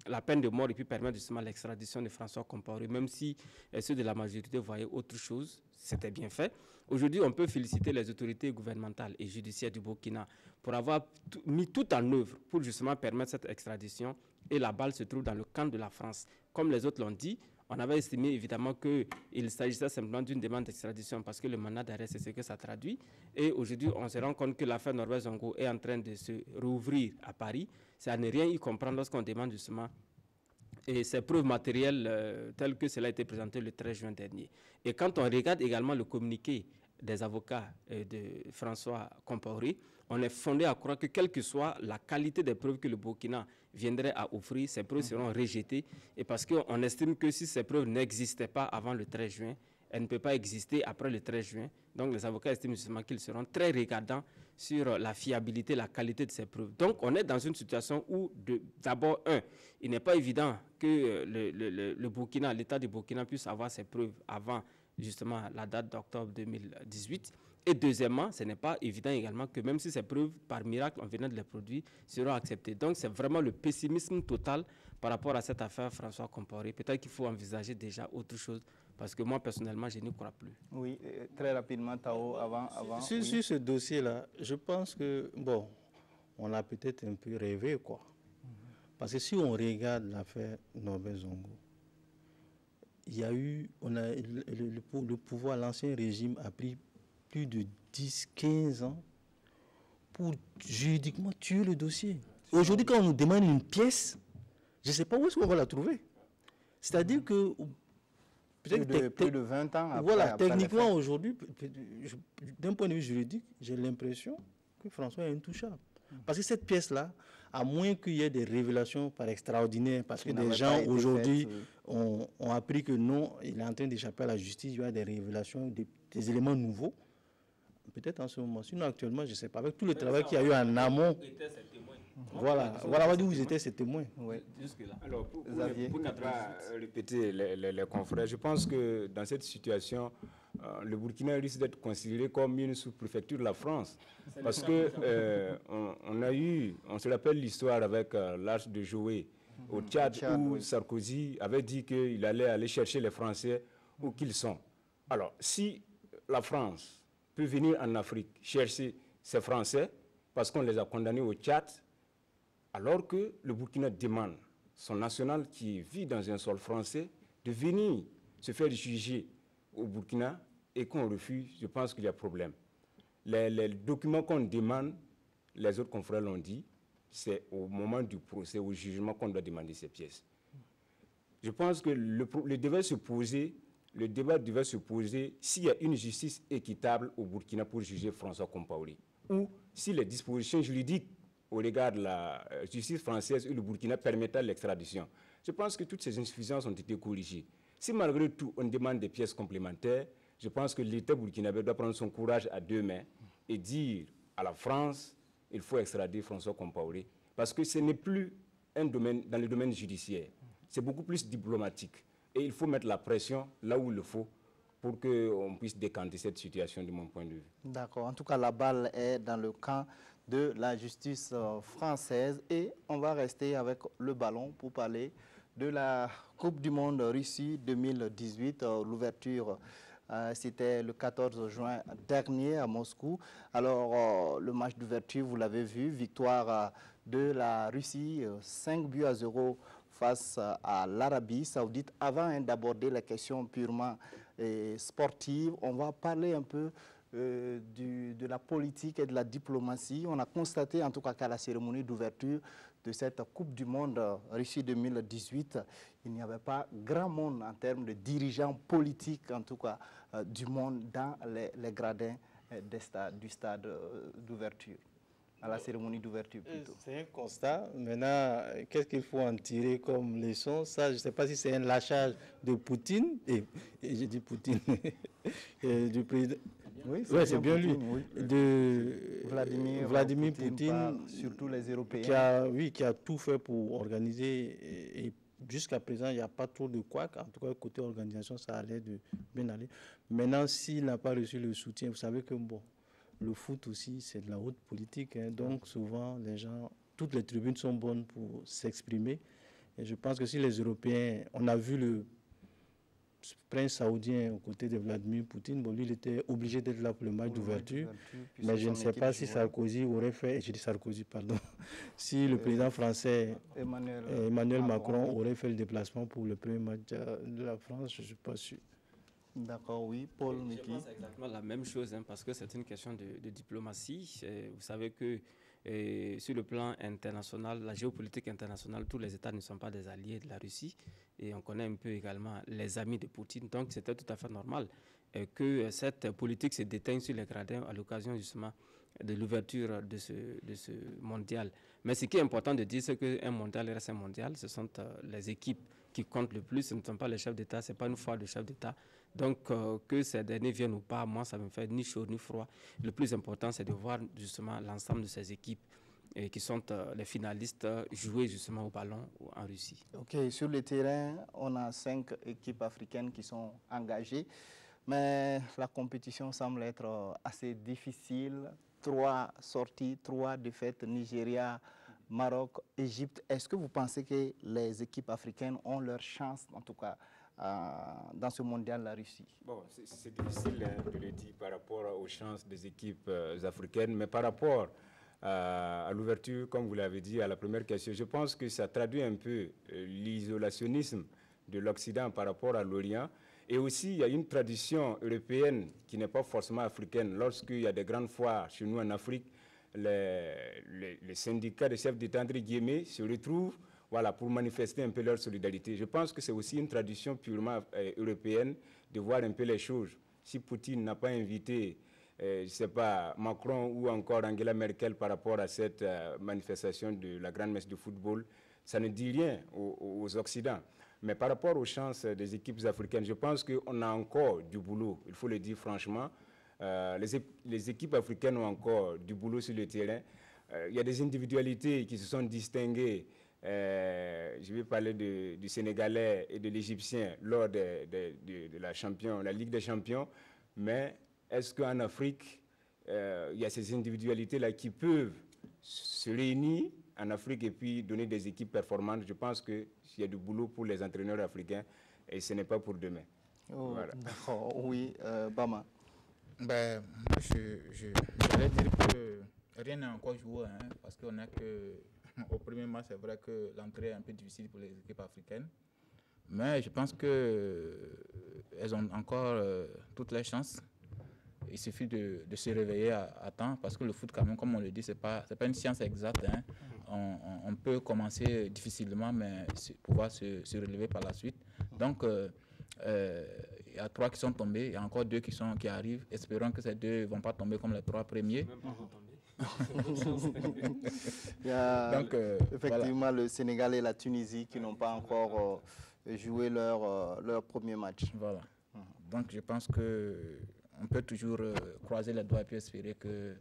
la peine de mort et puis permettre justement l'extradition de François Compaoré, même si ceux de la majorité voyaient autre chose, c'était bien fait. Aujourd'hui, on peut féliciter les autorités gouvernementales et judiciaires du Burkina pour avoir mis tout en œuvre pour justement permettre cette extradition et la balle se trouve dans le camp de la France. Comme les autres l'ont dit, on avait estimé évidemment qu'il s'agissait simplement d'une demande d'extradition parce que le mandat d'arrêt, c'est ce que ça traduit. Et aujourd'hui, on se rend compte que l'affaire Norbert Zongo est en train de se rouvrir à Paris. C'est à ne rien y comprendre lorsqu'on demande justement ces preuves matérielles telles que cela a été présenté le 13 juin dernier. Et quand on regarde également le communiqué des avocats de François Compaoré, on est fondé à croire que quelle que soit la qualité des preuves que le Burkina viendrait à offrir, ces preuves seront rejetées. Et parce qu'on estime que si ces preuves n'existaient pas avant le 13 juin, elles ne peuvent pas exister après le 13 juin. Donc les avocats estiment justement qu'ils seront très regardants sur la fiabilité, la qualité de ces preuves. Donc on est dans une situation où d'abord, il n'est pas évident que le Burkina, l'État du Burkina puisse avoir ces preuves avant justement la date d'octobre 2018. Et deuxièmement, ce n'est pas évident également que même si ces preuves, par miracle, on venait de les produire, seront acceptées. Donc c'est vraiment le pessimisme total par rapport à cette affaire François Compaoré. Peut-être qu'il faut envisager déjà autre chose, parce que moi, personnellement, je n'y crois plus. Oui, très rapidement, Tao, avant sur ce dossier-là, je pense que, bon, on a peut-être un peu rêvé, quoi. Parce que si on regarde l'affaire Norbert Zongo, il y a eu, le pouvoir, l'ancien régime a pris plus de 10-15 ans pour juridiquement tuer le dossier. Aujourd'hui, quand on nous demande une pièce, je ne sais pas où est-ce qu'on va la trouver. C'est-à-dire que... Plus de 20 ans après. Voilà, techniquement, aujourd'hui, d'un point de vue juridique, j'ai l'impression que François est intouchable. Parce que cette pièce-là, à moins qu'il y ait des révélations par extraordinaires, parce que des gens aujourd'hui ont appris que non, il est en train d'échapper à la justice, il y a des révélations, des éléments nouveaux, peut-être en ce moment. Sinon, actuellement, je ne sais pas, avec tout le travail qu'il y a eu en amont. Voilà, on va dire où ils étaient ces témoins. Oui. Alors, pour ne pas répéter les confrères, je pense que dans cette situation, le Burkina risque d'être considéré comme une sous-préfecture de la France. Parce que on se rappelle l'histoire avec l'Arche de Joé au Tchad, où Sarkozy avait dit qu'il allait aller chercher les Français où qu'ils sont. Alors, si la France peut venir en Afrique chercher ces Français, parce qu'on les a condamnés au Tchad, alors que le Burkina demande son national qui vit dans un sol français de venir se faire juger au Burkina et qu'on refuse, je pense qu'il y a problème. Les documents qu'on demande, les autres confrères l'ont dit, c'est au moment du procès, au jugement qu'on doit demander ces pièces. Je pense que le débat devait se poser s'il y a une justice équitable au Burkina pour juger François Compaoré, ou si les dispositions juridiques au regard de la justice française et le Burkina permettant l'extradition. Je pense que toutes ces insuffisances ont été corrigées. Si malgré tout on demande des pièces complémentaires, je pense que l'État burkinabé doit prendre son courage à deux mains et dire à la France, il faut extrader François Compaoré, parce que ce n'est plus un domaine dans le domaine judiciaire, c'est beaucoup plus diplomatique. Et il faut mettre la pression là où il le faut pour qu'on puisse décanter cette situation de mon point de vue. D'accord. En tout cas, la balle est dans le camp de la justice française et on va rester avec le ballon pour parler de la Coupe du Monde Russie 2018. L'ouverture, c'était le 14 juin dernier à Moscou. Alors, le match d'ouverture, vous l'avez vu, victoire de la Russie, 5-0 face à l'Arabie Saoudite. Avant d'aborder les questions purement sportives, on va parler un peu de la politique et de la diplomatie. On a constaté en tout cas qu'à la cérémonie d'ouverture de cette Coupe du Monde Russie 2018, il n'y avait pas grand monde en termes de dirigeants politiques, en tout cas du monde, dans les gradins du stade d'ouverture, à la cérémonie d'ouverture plutôt. C'est un constat. Maintenant, qu'est-ce qu'il faut en tirer comme leçon? Ça, je ne sais pas si c'est un lâchage de Poutine, et je dis Poutine, du président. Oui, c'est bien lui. Oui. De Vladimir Poutine, surtout les Européens. Qui a tout fait pour organiser. Et jusqu'à présent, il n'y a pas trop de couac. En tout cas, côté organisation, ça allait bien aller. Maintenant, s'il n'a pas reçu le soutien, vous savez que bon, le foot aussi, c'est de la haute politique. Hein, donc, souvent, les gens, toutes les tribunes sont bonnes pour s'exprimer. Et je pense que si les Européens, on a vu le prince saoudien aux côtés de Vladimir Poutine, bon, lui, il était obligé d'être là pour le match d'ouverture, mais je ne sais pas si Sarkozy aurait fait, je dis Sarkozy, pardon, si le président français Emmanuel Macron aurait fait le déplacement pour le premier match de la France, je ne suis pas sûr. D'accord, oui. Paul, Miki. Je pense exactement la même chose, hein, parce que c'est une question de diplomatie. Vous savez que sur le plan international, la géopolitique internationale, tous les États ne sont pas des alliés de la Russie. Et on connaît un peu également les amis de Poutine. Donc, c'était tout à fait normal que cette politique se déteigne sur les gradins à l'occasion justement de l'ouverture de ce mondial. Mais ce qui est important de dire, c'est qu'un mondial reste un mondial. Ce sont les équipes qui comptent le plus. Ce ne sont pas les chefs d'État. Ce n'est pas une foire de chefs d'État. Donc, que ces derniers viennent ou pas, moi, ça ne me fait ni chaud ni froid. Le plus important, c'est de voir justement l'ensemble de ces équipes qui sont les finalistes jouer justement au ballon en Russie. OK, sur le terrain, on a 5 équipes africaines qui sont engagées, mais la compétition semble être assez difficile. 3 sorties, 3 défaites, Nigeria, Maroc, Égypte. Est-ce que vous pensez que les équipes africaines ont leur chance, en tout cas, dans ce mondial, la Russie? Bon, c'est difficile de le dire par rapport aux chances des équipes africaines, mais par rapport à l'ouverture, comme vous l'avez dit, à la première question, je pense que ça traduit un peu l'isolationnisme de l'Occident par rapport à l'Orient. Et aussi, il y a une tradition européenne qui n'est pas forcément africaine. Lorsqu'il y a des grandes foires chez nous en Afrique, les syndicats de chefs d'État, entre guillemets, se retrouvent voilà, pour manifester un peu leur solidarité. Je pense que c'est aussi une tradition purement européenne de voir un peu les choses. Si Poutine n'a pas invité, je ne sais pas, Macron ou encore Angela Merkel par rapport à cette manifestation de la grande messe de football, ça ne dit rien aux Occidentaux. Mais par rapport aux chances des équipes africaines, je pense qu'on a encore du boulot, il faut le dire franchement. Les équipes africaines ont encore du boulot sur le terrain. Il y a des individualités qui se sont distinguées. Je vais parler du Sénégalais et de l'Égyptien lors de la Ligue des Champions. Mais est-ce qu'en Afrique, il y a ces individualités-là qui peuvent se réunir en Afrique et puis donner des équipes performantes? Je pense qu'il y a du boulot pour les entraîneurs africains et ce n'est pas pour demain. Oh, voilà. D'accord, oui, Bama. Ben, moi, j'allais dire que rien n'est encore joué, hein, parce qu'on a que au premier match, c'est vrai que l'entrée est un peu difficile pour les équipes africaines. Mais je pense qu'elles ont encore toutes les chances. Il suffit de se réveiller à temps, parce que le foot, quand même, comme on le dit, ce n'est pas une science exacte. Hein. On peut commencer difficilement, mais pouvoir se relever par la suite. Donc, il y a 3 qui sont tombés, il y a encore 2 qui arrivent. Espérons que ces 2 ne vont pas tomber comme les 3 premiers. Il y a donc, effectivement voilà. le Sénégal et la Tunisie qui n'ont pas encore joué leur premier match. Voilà. Donc je pense qu'on peut toujours croiser les doigts et puis espérer que...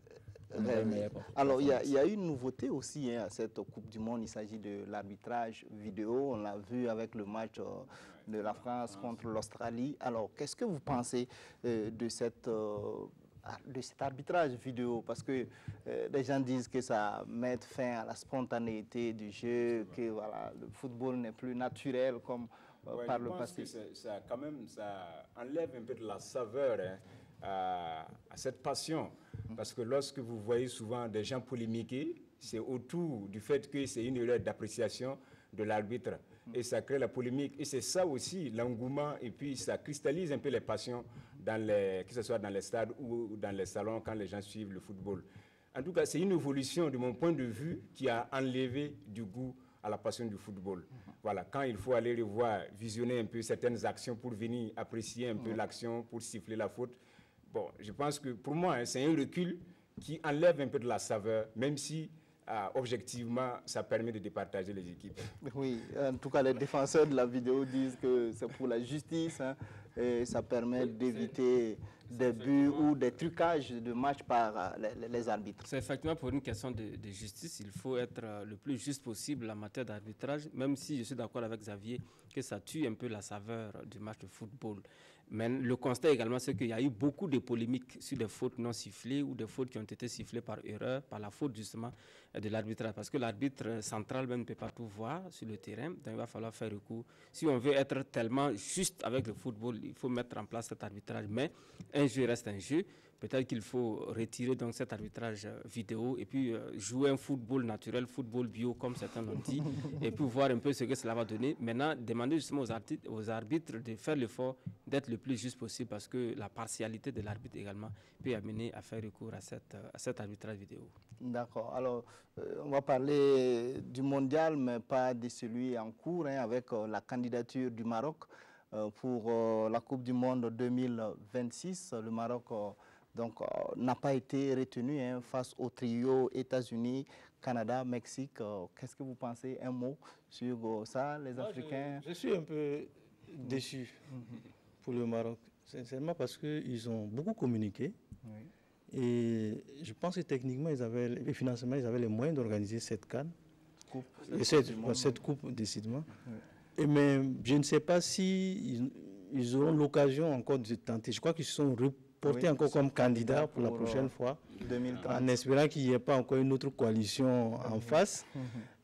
Alors, il y a une nouveauté aussi à cette Coupe du Monde. Il s'agit de l'arbitrage vidéo. On l'a vu avec le match de la France contre l'Australie. Alors, qu'est-ce que vous pensez de cet arbitrage vidéo? Parce que les gens disent que ça met fin à la spontanéité du jeu, que voilà, le football n'est plus naturel comme par le passé. Je pense que ça enlève un peu de la saveur, hein, à cette passion. Parce que lorsque vous voyez souvent des gens polémiquer, c'est autour du fait que c'est une erreur d'appréciation de l'arbitre. Et ça crée la polémique. Et c'est ça aussi, l'engouement, et puis ça cristallise un peu les passions, que ce soit dans les stades ou dans les salons, quand les gens suivent le football. En tout cas, c'est une évolution, de mon point de vue, qui a enlevé du goût à la passion du football. Voilà, quand il faut aller revoir, visionner un peu certaines actions pour venir apprécier un peu l'action, pour siffler la faute, bon, je pense que pour moi, hein, c'est un recul qui enlève un peu de la saveur, même si objectivement, ça permet de départager les équipes. Oui, en tout cas, les défenseurs de la vidéo disent que c'est pour la justice, hein, et ça permet d'éviter des buts ou des trucages de match par les arbitres. C'est effectivement pour une question de justice. Il faut être le plus juste possible en matière d'arbitrage, même si je suis d'accord avec Xavier que ça tue un peu la saveur du match de football. Mais le constat également, c'est qu'il y a eu beaucoup de polémiques sur des fautes non sifflées ou des fautes qui ont été sifflées par erreur, par la faute justement de l'arbitrage. Parce que l'arbitre central même ne peut pas tout voir sur le terrain, donc il va falloir faire recours. Si on veut être tellement juste avec le football, il faut mettre en place cet arbitrage. Mais un jeu reste un jeu. Peut-être qu'il faut retirer donc cet arbitrage vidéo et puis jouer un football naturel, football bio, comme certains l'ont dit, et puis voir un peu ce que cela va donner. Maintenant, demander justement aux arbitres de faire l'effort d'être le plus juste possible, parce que la partialité de l'arbitre également peut amener à faire recours à cet arbitrage vidéo. D'accord. Alors, on va parler du mondial, mais pas de celui en cours, hein, avec la candidature du Maroc pour la Coupe du Monde 2026. Le Maroc n'a pas été retenu, hein, face au trio États-Unis, Canada, Mexique. Qu'est-ce que vous pensez? Un mot sur ça, les Africains? Je suis un peu déçu pour le Maroc, sincèrement, parce qu'ils ont beaucoup communiqué. Oui. Et je pense que techniquement, et financièrement, ils avaient les moyens d'organiser cette CAN. Cette coupe, décidément. Oui. Mais je ne sais pas si ils auront l'occasion encore de tenter. Je crois qu'ils se sont reportés encore comme candidats pour la prochaine fois, 2030. En espérant qu'il n'y ait pas encore une autre coalition en face.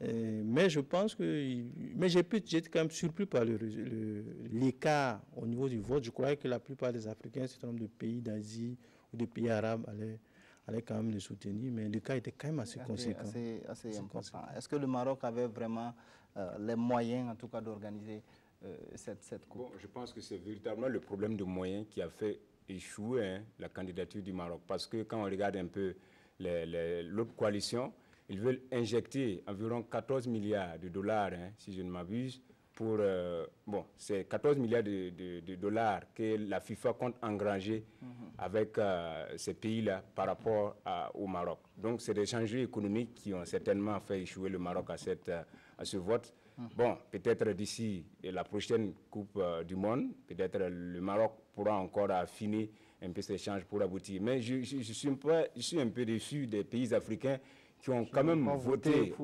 Mais je pense que... Mais j'étais quand même surpris par l'écart au niveau du vote. Je croyais que la plupart des Africains, un certain nombre de pays d'Asie ou de pays arabes allaient quand même les soutenir, mais le cas était quand même assez conséquent. Assez important. Est-ce que le Maroc avait vraiment les moyens, en tout cas, d'organiser cette coupe? Bon, je pense que c'est véritablement le problème de moyens qui a fait échouer, hein, la candidature du Maroc. Parce que quand on regarde un peu l'autre coalition, ils veulent injecter environ 14 milliards de dollars, hein, si je ne m'abuse, pour, c'est 14 milliards de dollars que la FIFA compte engranger avec ces pays-là par rapport au Maroc. Donc, c'est des changements économiques qui ont certainement fait échouer le Maroc à ce vote. Bon, peut-être d'ici la prochaine Coupe du Monde, peut-être le Maroc pourra encore affiner un peu ces échanges pour aboutir. Mais je suis un peu déçu des pays africains qui ont quand même voté,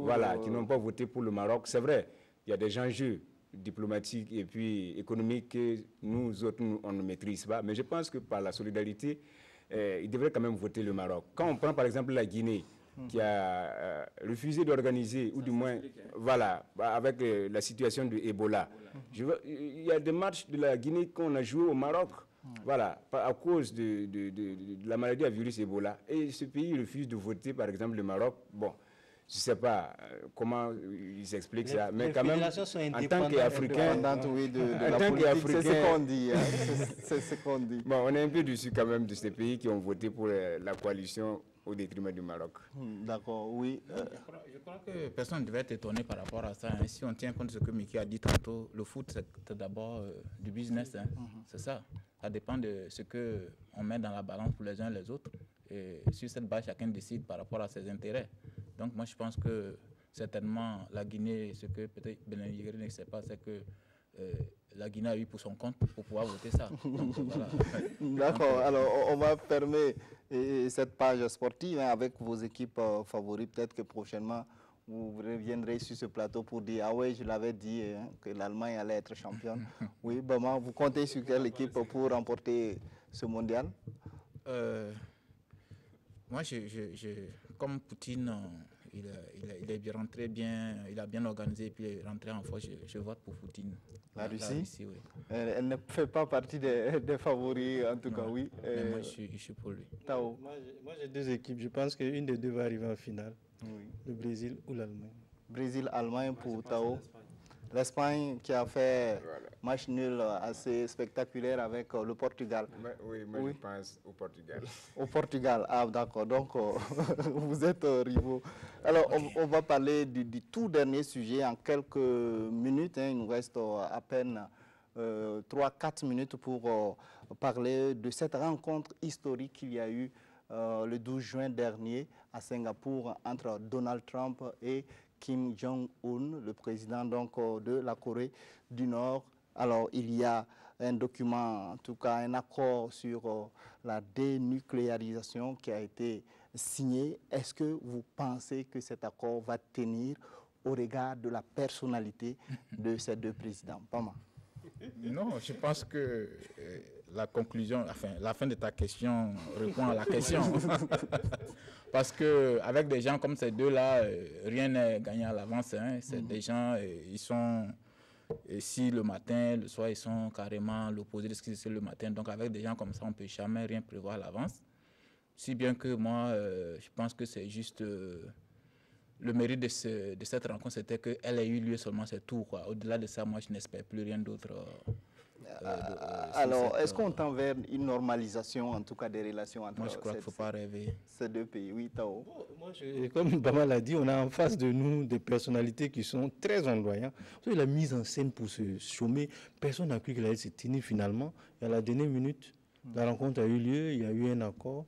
qui n'ont pas voté pour le Maroc. C'est vrai, il y a des enjeux diplomatiques et puis économiques que nous autres, on ne maîtrise pas. Mais je pense que par la solidarité, ils devraient quand même voter le Maroc. Quand on prend par exemple la Guinée, qui a refusé d'organiser, ou du moins, avec la situation de Ebola. Il y a des matchs de la Guinée qu'on a joué au Maroc, à cause de la maladie à virus Ebola. Et ce pays refuse de voter, par exemple, le Maroc. Bon, je ne sais pas comment ils expliquent ça, mais quand même, en tant qu'Africain, c'est ce qu'on dit. C'est ce qu'on dit. Bon, on est un peu déçus quand même de ces pays qui ont voté pour la coalition au détriment du Maroc. D'accord, oui. Je crois que personne ne devait être étonné par rapport à ça. Hein. Si on tient compte de ce que Mickey a dit tantôt, le foot, c'est d'abord du business. Hein. C'est ça. Ça dépend de ce qu'on met dans la balance pour les uns et les autres. Et sur cette base, chacun décide par rapport à ses intérêts. Donc moi, je pense que certainement la Guinée, ce que peut-être Benin Yégueri ne sait pas, c'est que la Guinée a eu pour son compte pour pouvoir voter ça. Voilà. D'accord. Alors, on va fermer cette page sportive avec vos équipes favorites. Peut-être que prochainement, vous reviendrez sur ce plateau pour dire « Ah oui, je l'avais dit que l'Allemagne allait être championne. » Oui, Bama, vous comptez sur quelle équipe pour remporter ce mondial? Moi, comme Poutine, il est rentré bien, il a bien organisé et puis il est rentré en force. Je vote pour Poutine. La Russie, oui. Elle ne fait pas partie des favoris, en tout cas, oui. Mais moi, je suis pour lui. Tao. Moi, j'ai deux équipes. Je pense qu'une des deux va arriver en finale. Oui. Le Brésil ou l'Allemagne. Brésil-Allemagne pour Tao. L'Espagne qui a fait match nul assez spectaculaire avec le Portugal. Oui, je pense au Portugal. Au Portugal, ah d'accord, donc vous êtes rivaux. Alors on va parler du tout dernier sujet en quelques minutes. Il nous reste à peine 3-4 minutes pour parler de cette rencontre historique qu'il y a eu le 12 juin dernier à Singapour entre Donald Trump et Kim Jong-un, le président donc, de la Corée du Nord. Alors, il y a un document, en tout cas un accord sur la dénucléarisation qui a été signé. Est-ce que vous pensez que cet accord va tenir au regard de la personnalité de ces deux présidents? Pama. Non, je pense que la conclusion, la fin de ta question répond à la question. Parce qu'avec des gens comme ces deux-là, rien n'est gagné à l'avance. Hein. C'est des gens, ils sont ici le matin, le soir, ils sont carrément l'opposé de ce qu'ils étaient le matin. Donc avec des gens comme ça, on ne peut jamais rien prévoir à l'avance. Si bien que moi, je pense que c'est juste... le mérite de cette rencontre, c'était qu'elle ait eu lieu seulement, c'est tout. Au-delà de ça, moi, je n'espère plus rien d'autre. Alors, est-ce qu'on tend vers une normalisation, en tout cas, des relations entre moi, je crois qu'il ne faut pas rêver. Ces deux pays? Oui, Tao. Moi, comme Bama l'a dit, on a en face de nous des personnalités qui sont très ondoyantes. La mise en scène pour se chômer, personne n'a cru qu'elle allait se tenir finalement. Et à la dernière minute, la rencontre a eu lieu, il y a eu un accord.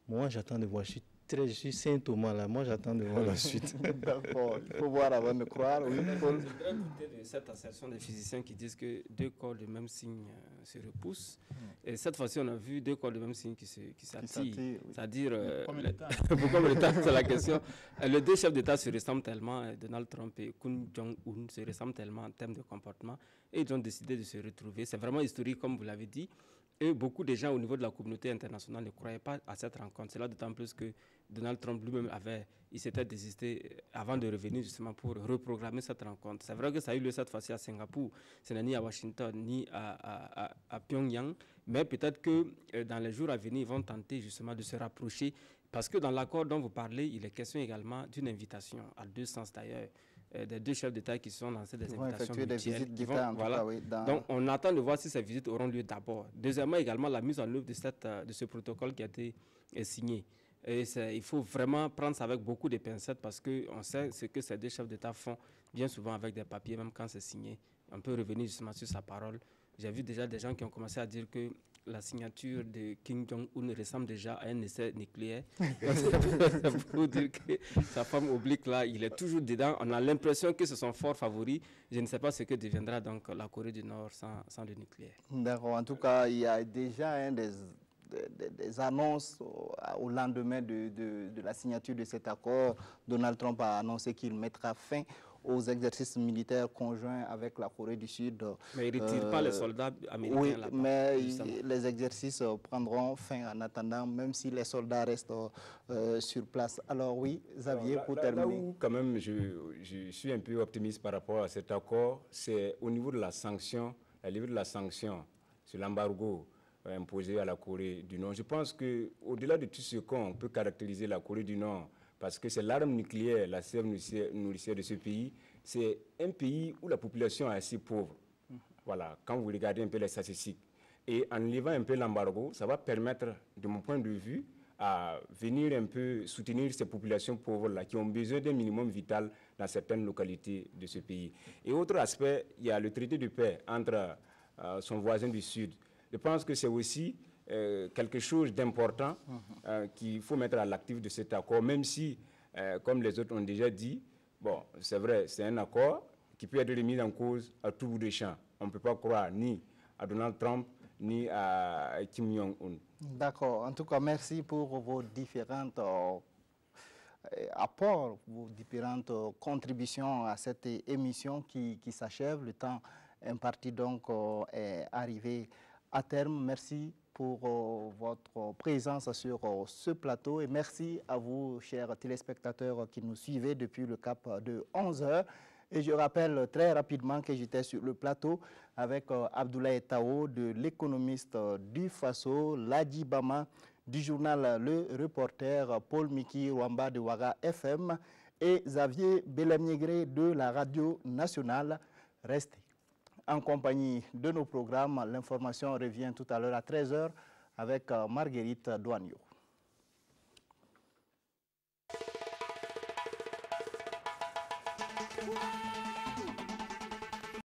Moi, j'attends de voir. Je suis Saint Thomas là, moi j'attends de voir la suite. D'accord, il faut voir avant de croire. Oui, Paul. Je voudrais douter de cette assertion des physiciens qui disent que deux corps de même signe se repoussent. Et cette fois-ci, on a vu deux corps de même signe qui s'attirent. Oui. C'est-à-dire, pour combien de temps, c'est la question. Les deux chefs d'État se ressemblent tellement, Donald Trump et Kim Jong-un se ressemblent tellement en termes de comportement, et ils ont décidé de se retrouver. C'est vraiment historique, comme vous l'avez dit. Et beaucoup de gens au niveau de la communauté internationale ne croyaient pas à cette rencontre. C'est là d'autant plus que Donald Trump lui-même il s'était désisté avant de revenir justement pour reprogrammer cette rencontre. C'est vrai que ça a eu lieu cette fois-ci à Singapour. Ce n'est ni à Washington ni à Pyongyang. Mais peut-être que dans les jours à venir, ils vont tenter justement de se rapprocher. Parce que dans l'accord dont vous parlez, il est question également d'une invitation, à deux sens d'ailleurs, des deux chefs d'État qui sont lancés des invitations mutuelles. Donc on attend de voir si ces visites auront lieu d'abord. Deuxièmement, également la mise en œuvre de ce protocole qui a été signé. Et il faut vraiment prendre ça avec beaucoup de pincettes parce qu'on sait ce que ces deux chefs d'État font bien souvent avec des papiers, même quand c'est signé. On peut revenir justement sur sa parole. J'ai vu déjà des gens qui ont commencé à dire que la signature de Kim Jong-un ressemble déjà à un essai nucléaire. C'est pour dire que sa femme oblique là, il est toujours dedans. On a l'impression que ce sont forts favoris. Je ne sais pas ce que deviendra donc la Corée du Nord sans le nucléaire. D'accord. En tout cas, il y a déjà des annonces au lendemain de la signature de cet accord. Donald Trump a annoncé qu'il mettra fin aux exercices militaires conjoints avec la Corée du Sud. Mais il ne retire pas les soldats américains oui, là-bas. Mais les exercices prendront fin en attendant, même si les soldats restent sur place. Alors oui, Xavier, alors, pour terminer. terminer. Là où quand même je suis un peu optimiste par rapport à cet accord, c'est au niveau de la sanction, au niveau de la sanction sur l'embargo imposé à la Corée du Nord. Je pense qu'au-delà de tout ce qu'on peut caractériser la Corée du Nord, parce que c'est l'arme nucléaire, la sève nourricière de ce pays, c'est un pays où la population est assez pauvre. Voilà, quand vous regardez un peu les statistiques. Et en levant un peu l'embargo, ça va permettre, de mon point de vue, à venir un peu soutenir ces populations pauvres-là qui ont besoin d'un minimum vital dans certaines localités de ce pays. Et autre aspect, il y a le traité de paix entre son voisin du Sud. Je pense que c'est aussi quelque chose d'important qu'il faut mettre à l'actif de cet accord, même si, comme les autres ont déjà dit, bon, c'est vrai, c'est un accord qui peut être remis en cause à tout bout de champ. On ne peut pas croire ni à Donald Trump, ni à Kim Jong-un. D'accord. En tout cas, merci pour vos différentes apports, vos différentes contributions à cette émission qui s'achève. Le temps imparti donc est arrivé à terme. Merci pour votre présence sur ce plateau et merci à vous, chers téléspectateurs qui nous suivez depuis le cap de 11h. Et je rappelle très rapidement que j'étais sur le plateau avec Abdoulaye Tao de l'économiste du Faso, Ladi Bama du journal Le Reporter, Paul Miki Rwamba de Ouaga FM et Xavier Belamiégré de la Radio Nationale. Restez en compagnie de nos programmes. L'information revient tout à l'heure à 13h avec Marguerite Douagneau.